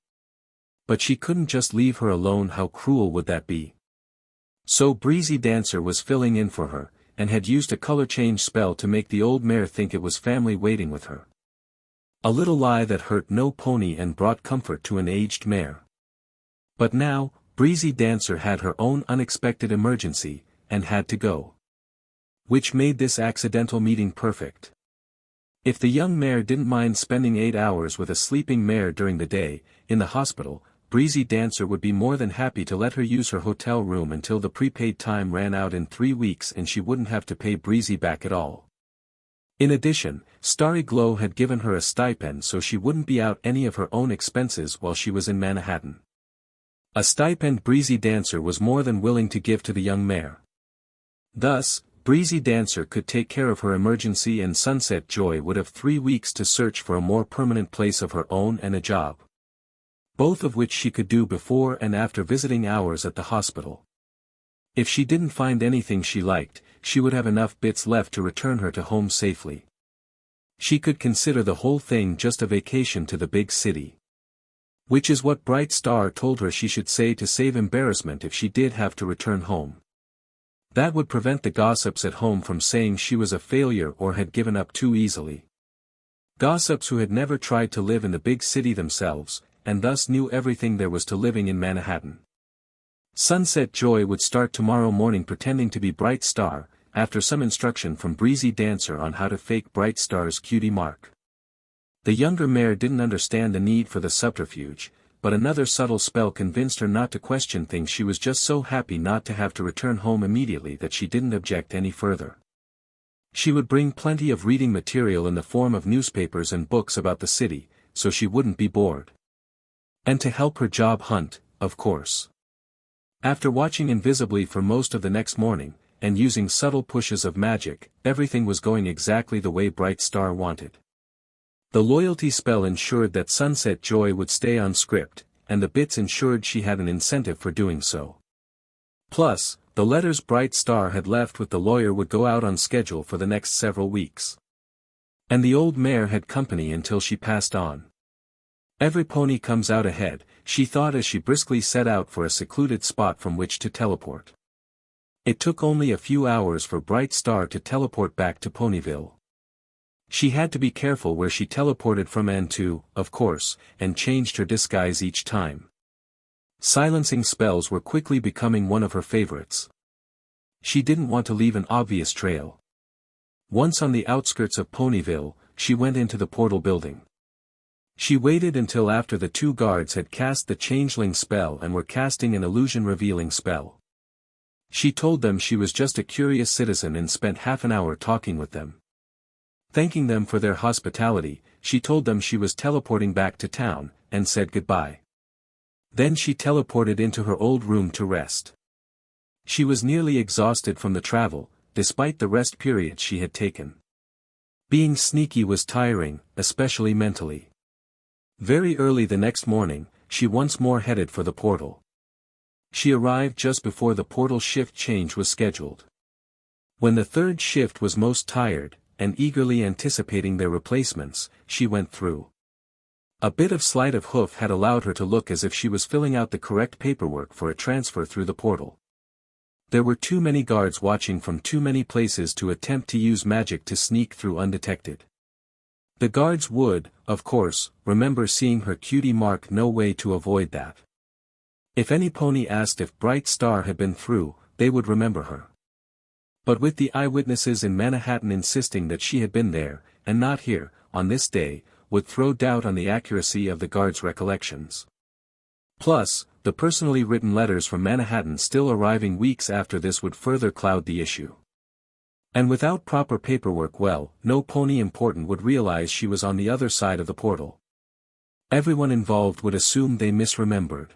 But she couldn't just leave her alone. How cruel would that be? So Breezy Dancer was filling in for her, and had used a color change spell to make the old mare think it was family waiting with her. A little lie that hurt no pony and brought comfort to an aged mare. But now, Breezy Dancer had her own unexpected emergency, and had to go. Which made this accidental meeting perfect. If the young mare didn't mind spending 8 hours with a sleeping mare during the day, in the hospital, Breezy Dancer would be more than happy to let her use her hotel room until the prepaid time ran out in 3 weeks and she wouldn't have to pay Breezy back at all. In addition, Starry Glow had given her a stipend so she wouldn't be out any of her own expenses while she was in Manhattan. A stipend Breezy Dancer was more than willing to give to the young mare. Thus, Breezy Dancer could take care of her emergency and Sunset Joy would have 3 weeks to search for a more permanent place of her own and a job. Both of which she could do before and after visiting hours at the hospital. If she didn't find anything she liked, she would have enough bits left to return her to home safely. She could consider the whole thing just a vacation to the big city. Which is what Bright Star told her she should say to save embarrassment if she did have to return home. That would prevent the gossips at home from saying she was a failure or had given up too easily. Gossips who had never tried to live in the big city themselves, and thus knew everything there was to living in Manhattan. Sunset Joy would start tomorrow morning pretending to be Bright Star, after some instruction from Breezy Dancer on how to fake Bright Star's cutie mark. The younger mare didn't understand the need for the subterfuge, but another subtle spell convinced her not to question things. She was just so happy not to have to return home immediately that she didn't object any further. She would bring plenty of reading material in the form of newspapers and books about the city, so she wouldn't be bored. And to help her job hunt, of course. After watching invisibly for most of the next morning, and using subtle pushes of magic, everything was going exactly the way Bright Star wanted. The loyalty spell ensured that Sunset Joy would stay on script, and the bits ensured she had an incentive for doing so. Plus, the letters Bright Star had left with the lawyer would go out on schedule for the next several weeks. And the old mare had company until she passed on. Every pony comes out ahead, she thought as she briskly set out for a secluded spot from which to teleport. It took only a few hours for Bright Star to teleport back to Ponyville. She had to be careful where she teleported from and to, of course, and changed her disguise each time. Silencing spells were quickly becoming one of her favorites. She didn't want to leave an obvious trail. Once on the outskirts of Ponyville, she went into the portal building. She waited until after the 2 guards had cast the changeling spell and were casting an illusion-revealing spell. She told them she was just a curious citizen and spent half an hour talking with them. Thanking them for their hospitality, she told them she was teleporting back to town, and said goodbye. Then she teleported into her old room to rest. She was nearly exhausted from the travel, despite the rest period she had taken. Being sneaky was tiring, especially mentally. Very early the next morning, she once more headed for the portal. She arrived just before the portal shift change was scheduled. When the 3rd shift was most tired, and eagerly anticipating their replacements, she went through. A bit of sleight of hoof had allowed her to look as if she was filling out the correct paperwork for a transfer through the portal. There were too many guards watching from too many places to attempt to use magic to sneak through undetected. The guards would, of course, remember seeing her cutie mark. No way to avoid that. If any pony asked if Bright Star had been through, they would remember her. But with the eyewitnesses in Manhattan insisting that she had been there, and not here, on this day, would throw doubt on the accuracy of the guards' recollections. Plus, the personally written letters from Manhattan still arriving weeks after this would further cloud the issue. And without proper paperwork, well, no pony important would realize she was on the other side of the portal. Everyone involved would assume they misremembered.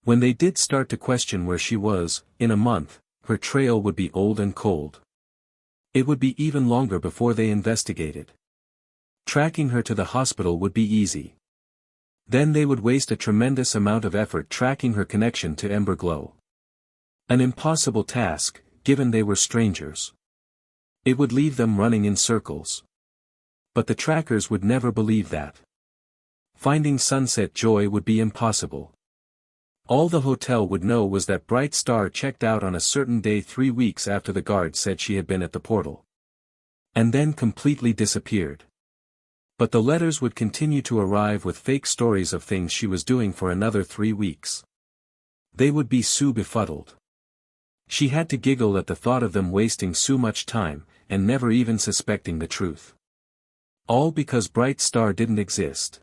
When they did start to question where she was, in a month, her trail would be old and cold. It would be even longer before they investigated. Tracking her to the hospital would be easy. Then they would waste a tremendous amount of effort tracking her connection to Emberglow. An impossible task, given they were strangers. It would leave them running in circles. But the trackers would never believe that. Finding Sunset Joy would be impossible. All the hotel would know was that Bright Star checked out on a certain day 3 weeks after the guard said she had been at the portal. And then completely disappeared. But the letters would continue to arrive with fake stories of things she was doing for another 3 weeks. They would be so befuddled. She had to giggle at the thought of them wasting so much time, and never even suspecting the truth. All because Bright Star didn't exist.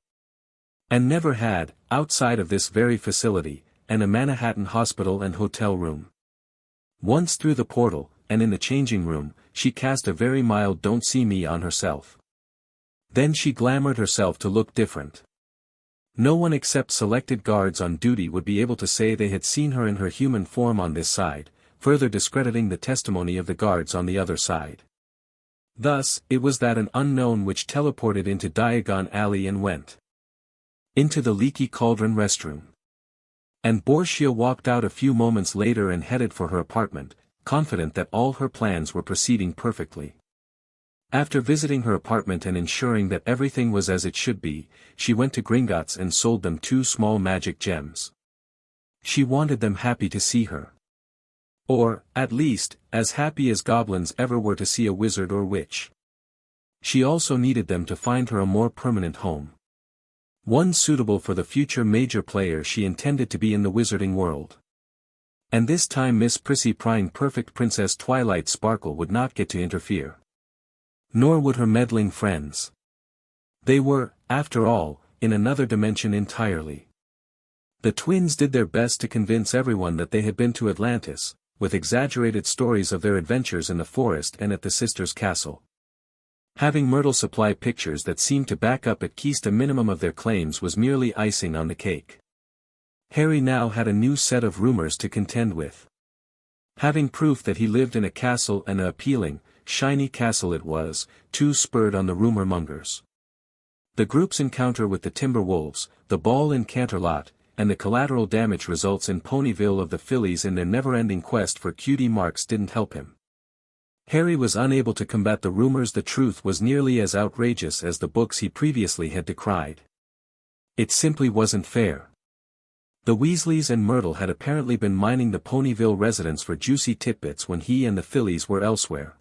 And never had, outside of this very facility, and a Manhattan hospital and hotel room. Once through the portal, and in the changing room, she cast a very mild "don't see me" on herself. Then she glamoured herself to look different. No one except selected guards on duty would be able to say they had seen her in her human form on this side, further discrediting the testimony of the guards on the other side. Thus, it was that an unknown which teleported into Diagon Alley and went into the Leaky Cauldron restroom. And Borgia walked out a few moments later and headed for her apartment, confident that all her plans were proceeding perfectly. After visiting her apartment and ensuring that everything was as it should be, she went to Gringotts and sold them 2 small magic gems. She wanted them happy to see her. Or, at least, as happy as goblins ever were to see a wizard or witch. She also needed them to find her a more permanent home. One suitable for the future major player she intended to be in the wizarding world. And this time Miss Prissy Prying Perfect Princess Twilight Sparkle would not get to interfere. Nor would her meddling friends. They were, after all, in another dimension entirely. The twins did their best to convince everyone that they had been to Atlantis, with exaggerated stories of their adventures in the forest and at the sisters' castle. Having Myrtle supply pictures that seemed to back up at least a minimum of their claims was merely icing on the cake. Harry now had a new set of rumors to contend with. Having proof that he lived in a castle, and an appealing, shiny castle it was, too, spurred on the rumor mongers. The group's encounter with the Timberwolves, the ball in Canterlot, and the collateral damage results in Ponyville of the fillies in their never-ending quest for cutie marks didn't help him. Harry was unable to combat the rumors. The truth was nearly as outrageous as the books he previously had decried. It simply wasn't fair. The Weasleys and Myrtle had apparently been mining the Ponyville residents for juicy tidbits when he and the fillies were elsewhere.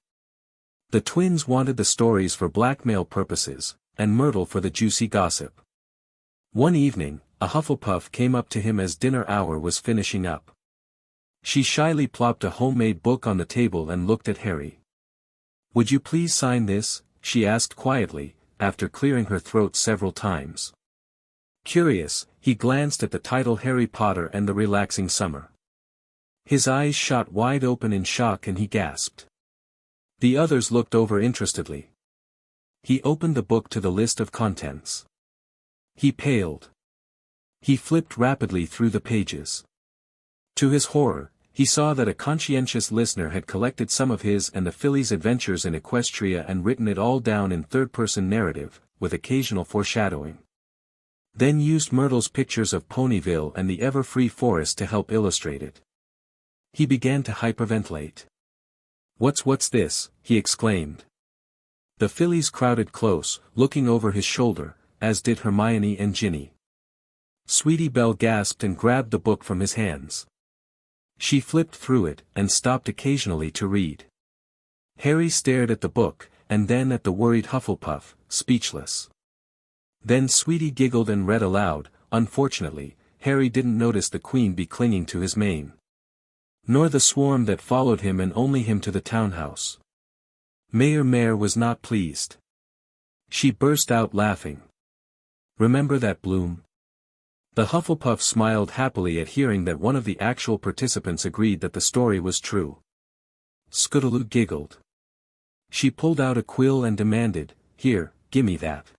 The twins wanted the stories for blackmail purposes, and Myrtle for the juicy gossip. One evening, a Hufflepuff came up to him as dinner hour was finishing up. She shyly plopped a homemade book on the table and looked at Harry. "Would you please sign this?" she asked quietly, after clearing her throat several times. Curious, he glanced at the title Harry Potter and the Relaxing Summer. His eyes shot wide open in shock and he gasped. The others looked over interestedly. He opened the book to the list of contents. He paled. He flipped rapidly through the pages. To his horror, he saw that a conscientious listener had collected some of his and the fillies' adventures in Equestria and written it all down in third-person narrative, with occasional foreshadowing. Then used Myrtle's pictures of Ponyville and the ever-free forest to help illustrate it. He began to hyperventilate. What's this?" he exclaimed. The fillies crowded close, looking over his shoulder, as did Hermione and Ginny. Sweetie Belle gasped and grabbed the book from his hands. She flipped through it, and stopped occasionally to read. Harry stared at the book, and then at the worried Hufflepuff, speechless. Then Sweetie giggled and read aloud. Unfortunately, Harry didn't notice the queen bee clinging to his mane. Nor the swarm that followed him and only him to the townhouse. Mayor Mare was not pleased. She burst out laughing. "Remember that, Bloom?" The Hufflepuff smiled happily at hearing that one of the actual participants agreed that the story was true. Scootaloo giggled. She pulled out a quill and demanded, "Here, gimme that.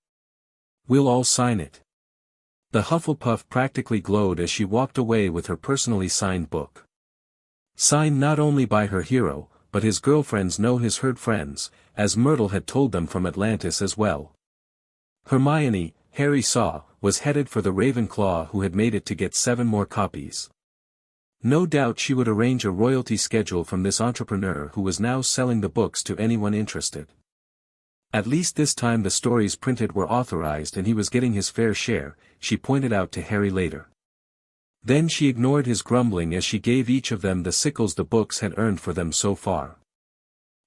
We'll all sign it." The Hufflepuff practically glowed as she walked away with her personally signed book. Signed not only by her hero, but his girlfriends know his herd friends, as Myrtle had told them from Atlantis as well. Hermione, Harry saw, was headed for the Ravenclaw who had made it to get 7 more copies. No doubt she would arrange a royalty schedule from this entrepreneur who was now selling the books to anyone interested. At least this time the stories printed were authorized and he was getting his fair share, she pointed out to Harry later. Then she ignored his grumbling as she gave each of them the sickles the books had earned for them so far.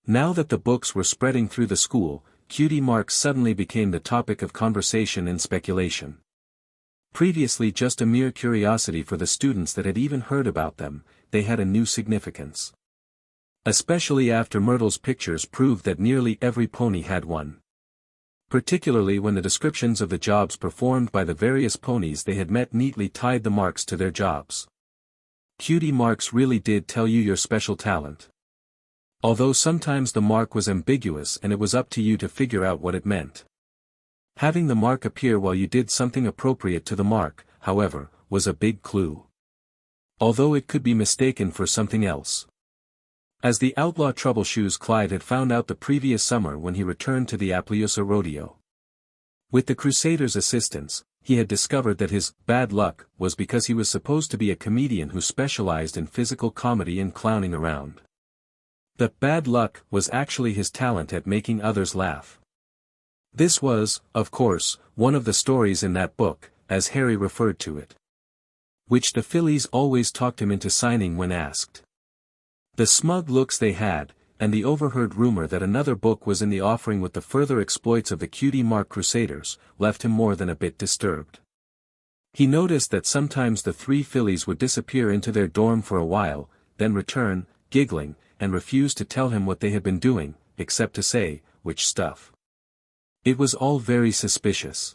Now that the books were spreading through the school, cutie marks suddenly became the topic of conversation and speculation. Previously just a mere curiosity for the students that had even heard about them, they had a new significance. Especially after Myrtle's pictures proved that nearly every pony had one. Particularly when the descriptions of the jobs performed by the various ponies they had met neatly tied the marks to their jobs. Cutie marks really did tell you your special talent. Although sometimes the mark was ambiguous and it was up to you to figure out what it meant. Having the mark appear while you did something appropriate to the mark, however, was a big clue. Although it could be mistaken for something else. As the outlaw Troubleshoes Clyde had found out the previous summer when he returned to the Appleyusa Rodeo. With the Crusaders' assistance, he had discovered that his bad luck was because he was supposed to be a comedian who specialized in physical comedy and clowning around. The bad luck was actually his talent at making others laugh. This was, of course, one of the stories in that book, as Harry referred to it. Which the fillies always talked him into signing when asked. The smug looks they had, and the overheard rumor that another book was in the offering with the further exploits of the Cutie Mark Crusaders, left him more than a bit disturbed. He noticed that sometimes the 3 fillies would disappear into their dorm for a while, then return, giggling, and refuse to tell him what they had been doing, except to say, which stuff. It was all very suspicious.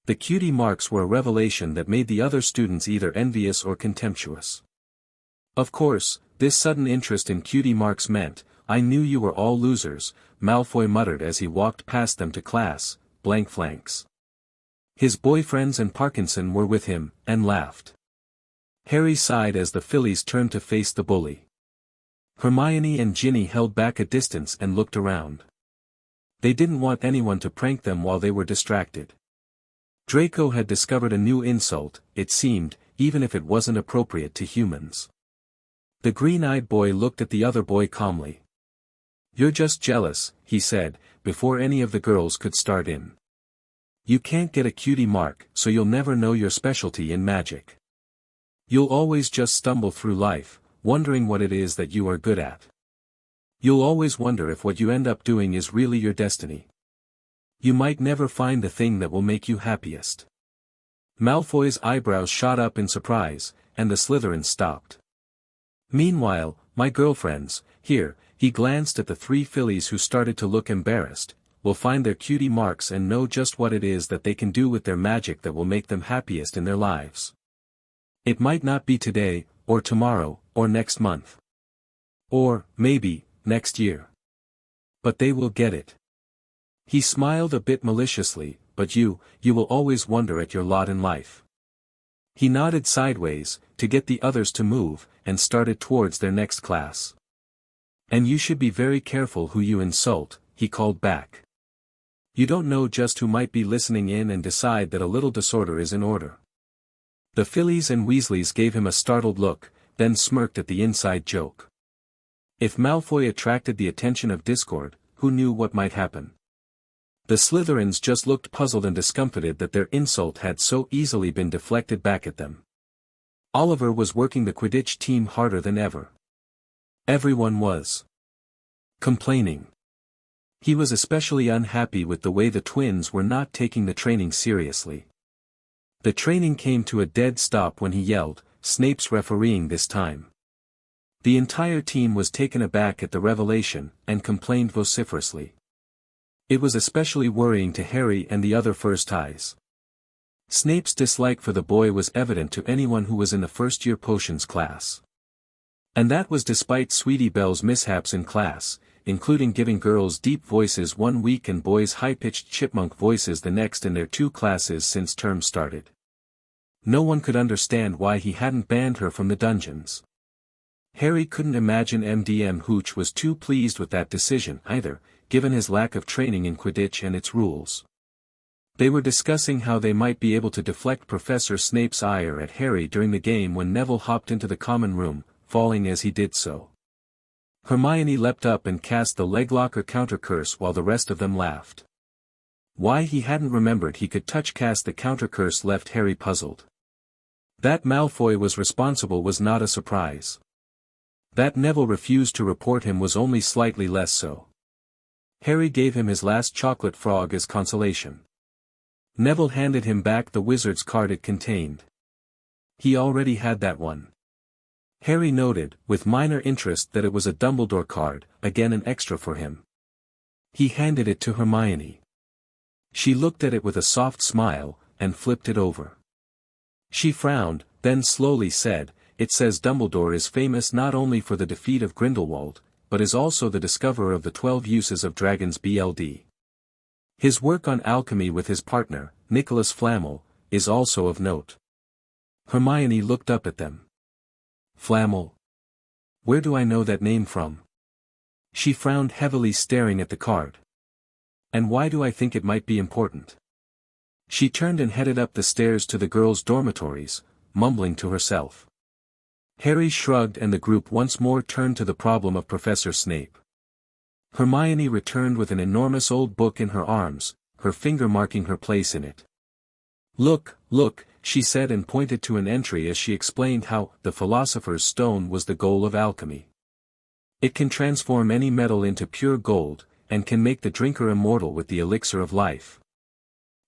The cutie marks were a revelation that made the other students either envious or contemptuous. Of course, this sudden interest in cutie marks meant, "I knew you were all losers," Malfoy muttered as he walked past them to class, blank flanks. His boyfriends and Parkinson were with him, and laughed. Harry sighed as the fillies turned to face the bully. Hermione and Ginny held back a distance and looked around. They didn't want anyone to prank them while they were distracted. Draco had discovered a new insult, it seemed, even if it wasn't appropriate to humans. The green-eyed boy looked at the other boy calmly. "You're just jealous," he said, before any of the girls could start in. "You can't get a cutie mark, so you'll never know your specialty in magic. You'll always just stumble through life, wondering what it is that you are good at. You'll always wonder if what you end up doing is really your destiny. You might never find the thing that will make you happiest." Malfoy's eyebrows shot up in surprise, and the Slytherins stopped. "Meanwhile, my girlfriends, here," he glanced at the 3 fillies who started to look embarrassed, "will find their cutie marks and know just what it is that they can do with their magic that will make them happiest in their lives. It might not be today, or tomorrow, or next month. Or, maybe, next year. But they will get it." He smiled a bit maliciously, "But you will always wonder at your lot in life." He nodded sideways, to get the others to move, and started towards their next class. "And you should be very careful who you insult," he called back. "You don't know just who might be listening in and decide that a little disorder is in order." The Fillies and Weasleys gave him a startled look, then smirked at the inside joke. If Malfoy attracted the attention of discord, who knew what might happen? The Slytherins just looked puzzled and discomfited that their insult had so easily been deflected back at them. Oliver was working the Quidditch team harder than ever. Everyone was complaining. He was especially unhappy with the way the twins were not taking the training seriously. The training came to a dead stop when he yelled, "Snape's refereeing this time." The entire team was taken aback at the revelation, and complained vociferously. It was especially worrying to Harry and the other First Ties. Snape's dislike for the boy was evident to anyone who was in the first-year potions class. And that was despite Sweetie Belle's mishaps in class. including giving girls deep voices one week and boys high-pitched chipmunk voices the next in their 2 classes since term started. No one could understand why he hadn't banned her from the dungeons. Harry couldn't imagine MDM Hooch was too pleased with that decision either, given his lack of training in Quidditch and its rules. They were discussing how they might be able to deflect Professor Snape's ire at Harry during the game when Neville hopped into the common room, falling as he did so. Hermione leapt up and cast the leglocker counter curse while the rest of them laughed. Why he hadn't remembered he could touch cast the counter curse left Harry puzzled. That Malfoy was responsible was not a surprise. That Neville refused to report him was only slightly less so. Harry gave him his last chocolate frog as consolation. Neville handed him back the wizard's card it contained. He already had that one. Harry noted, with minor interest, that it was a Dumbledore card, again an extra for him. He handed it to Hermione. She looked at it with a soft smile, and flipped it over. She frowned, then slowly said, "It says Dumbledore is famous not only for the defeat of Grindelwald, but is also the discoverer of the 12 uses of dragons BLD. His work on alchemy with his partner, Nicholas Flamel, is also of note." Hermione looked up at them. "Flamel? Where do I know that name from?" She frowned heavily, staring at the card. "And why do I think it might be important?" She turned and headed up the stairs to the girls' dormitories, mumbling to herself. Harry shrugged and the group once more turned to the problem of Professor Snape. Hermione returned with an enormous old book in her arms, her finger marking her place in it. "Look, look," she said and pointed to an entry as she explained how the Philosopher's Stone was the goal of alchemy. It can transform any metal into pure gold, and can make the drinker immortal with the elixir of life.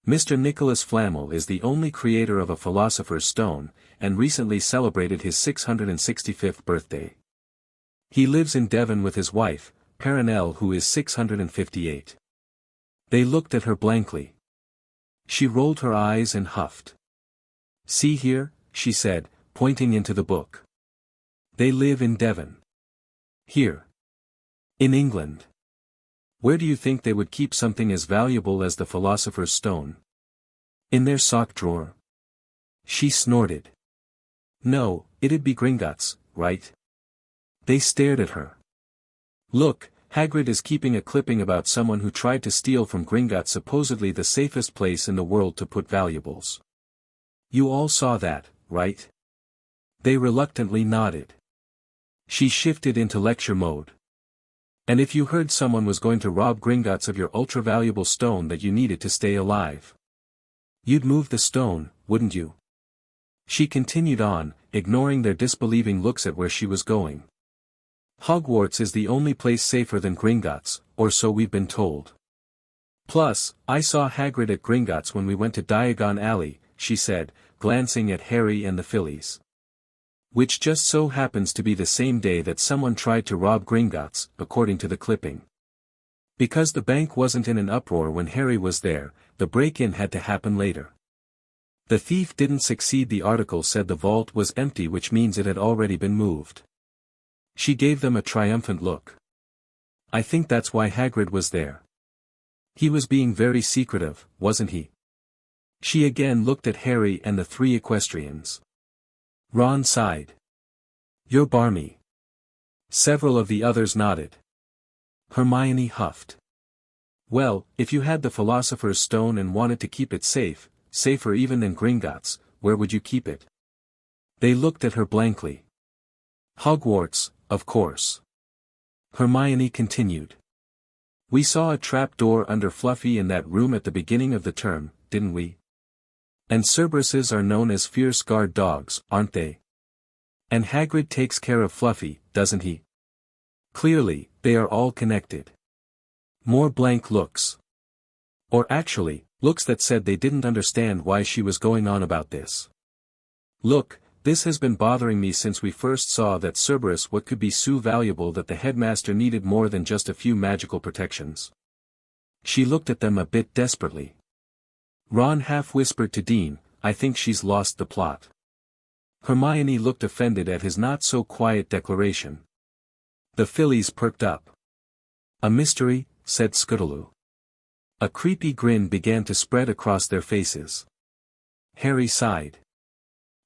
Mr. Nicholas Flamel is the only creator of a Philosopher's Stone, and recently celebrated his 665th birthday. He lives in Devon with his wife, Perenelle, who is 658. They looked at her blankly. She rolled her eyes and huffed. "See here," she said, pointing into the book. "They live in Devon. Here. In England. Where do you think they would keep something as valuable as the Philosopher's Stone? In their sock drawer?" She snorted. "No, it'd be Gringotts, right?" They stared at her. "Look, Hagrid is keeping a clipping about someone who tried to steal from Gringotts, supposedly the safest place in the world to put valuables. You all saw that, right?" They reluctantly nodded. She shifted into lecture mode. "And if you heard someone was going to rob Gringotts of your ultra-valuable stone that you needed to stay alive, you'd move the stone, wouldn't you?" She continued on, ignoring their disbelieving looks at where she was going. "Hogwarts is the only place safer than Gringotts, or so we've been told. Plus, I saw Hagrid at Gringotts when we went to Diagon Alley," she said, glancing at Harry and the Fillies. "Which just so happens to be the same day that someone tried to rob Gringotts, according to the clipping. Because the bank wasn't in an uproar when Harry was there, the break-in had to happen later. The thief didn't succeed. The article said the vault was empty, which means it had already been moved." She gave them a triumphant look. "I think that's why Hagrid was there. He was being very secretive, wasn't he?" She again looked at Harry and the 3 equestrians. Ron sighed. "You're barmy." Several of the others nodded. Hermione huffed. "Well, if you had the Philosopher's Stone and wanted to keep it safe, safer even than Gringotts, where would you keep it?" They looked at her blankly. "Hogwarts, of course." Hermione continued. "We saw a trap door under Fluffy in that room at the beginning of the term, didn't we? And Cerberuses are known as fierce guard dogs, aren't they? And Hagrid takes care of Fluffy, doesn't he? Clearly, they are all connected." More blank looks. Or actually, looks that said they didn't understand why she was going on about this. "Look, this has been bothering me since we first saw that Cerberus what could be so valuable that the headmaster needed more than just a few magical protections." She looked at them a bit desperately. Ron half whispered to Dean, "I think she's lost the plot." Hermione looked offended at his not-so-quiet declaration. The Fillies perked up. A mystery, said Scootaloo. A creepy grin began to spread across their faces. Harry sighed.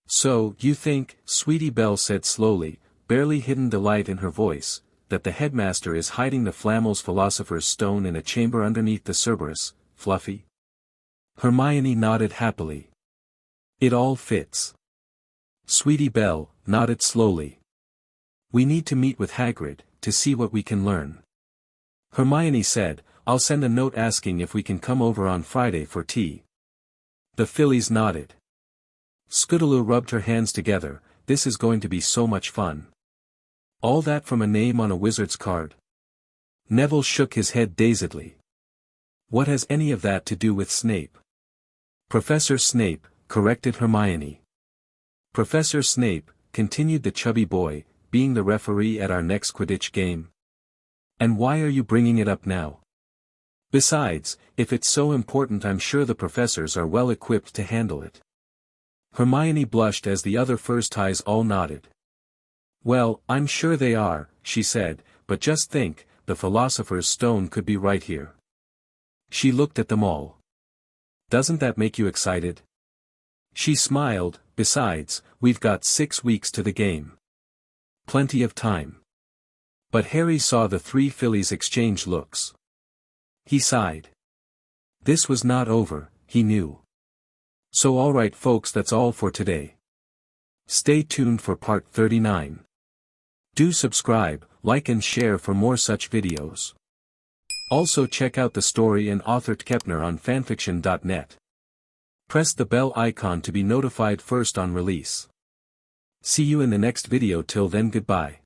So, you think, Sweetie Belle said slowly, barely hidden delight in her voice, that the headmaster is hiding the Flammel's Philosopher's Stone in a chamber underneath the Cerberus, Fluffy? Hermione nodded happily. It all fits. Sweetie Belle nodded slowly. We need to meet with Hagrid, to see what we can learn. Hermione said, I'll send a note asking if we can come over on Friday for tea. The fillies nodded. Scootaloo rubbed her hands together, this is going to be so much fun. All that from a name on a wizard's card? Neville shook his head dazedly. What has any of that to do with Snape? Professor Snape, corrected Hermione. Professor Snape, continued the chubby boy, being the referee at our next Quidditch game. And why are you bringing it up now? Besides, if it's so important I'm sure the professors are well equipped to handle it. Hermione blushed as the other first ties all nodded. Well, I'm sure they are, she said, but just think, the Philosopher's Stone could be right here. She looked at them all. Doesn't that make you excited? She smiled, besides, we've got 6 weeks to the game. Plenty of time. But Harry saw the three fillies exchange looks. He sighed. This was not over, he knew. So alright folks, that's all for today. Stay tuned for part 39. Do subscribe, like and share for more such videos. Also check out the story and author tkepner on fanfiction.net. Press the bell icon to be notified first on release. See you in the next video, till then goodbye.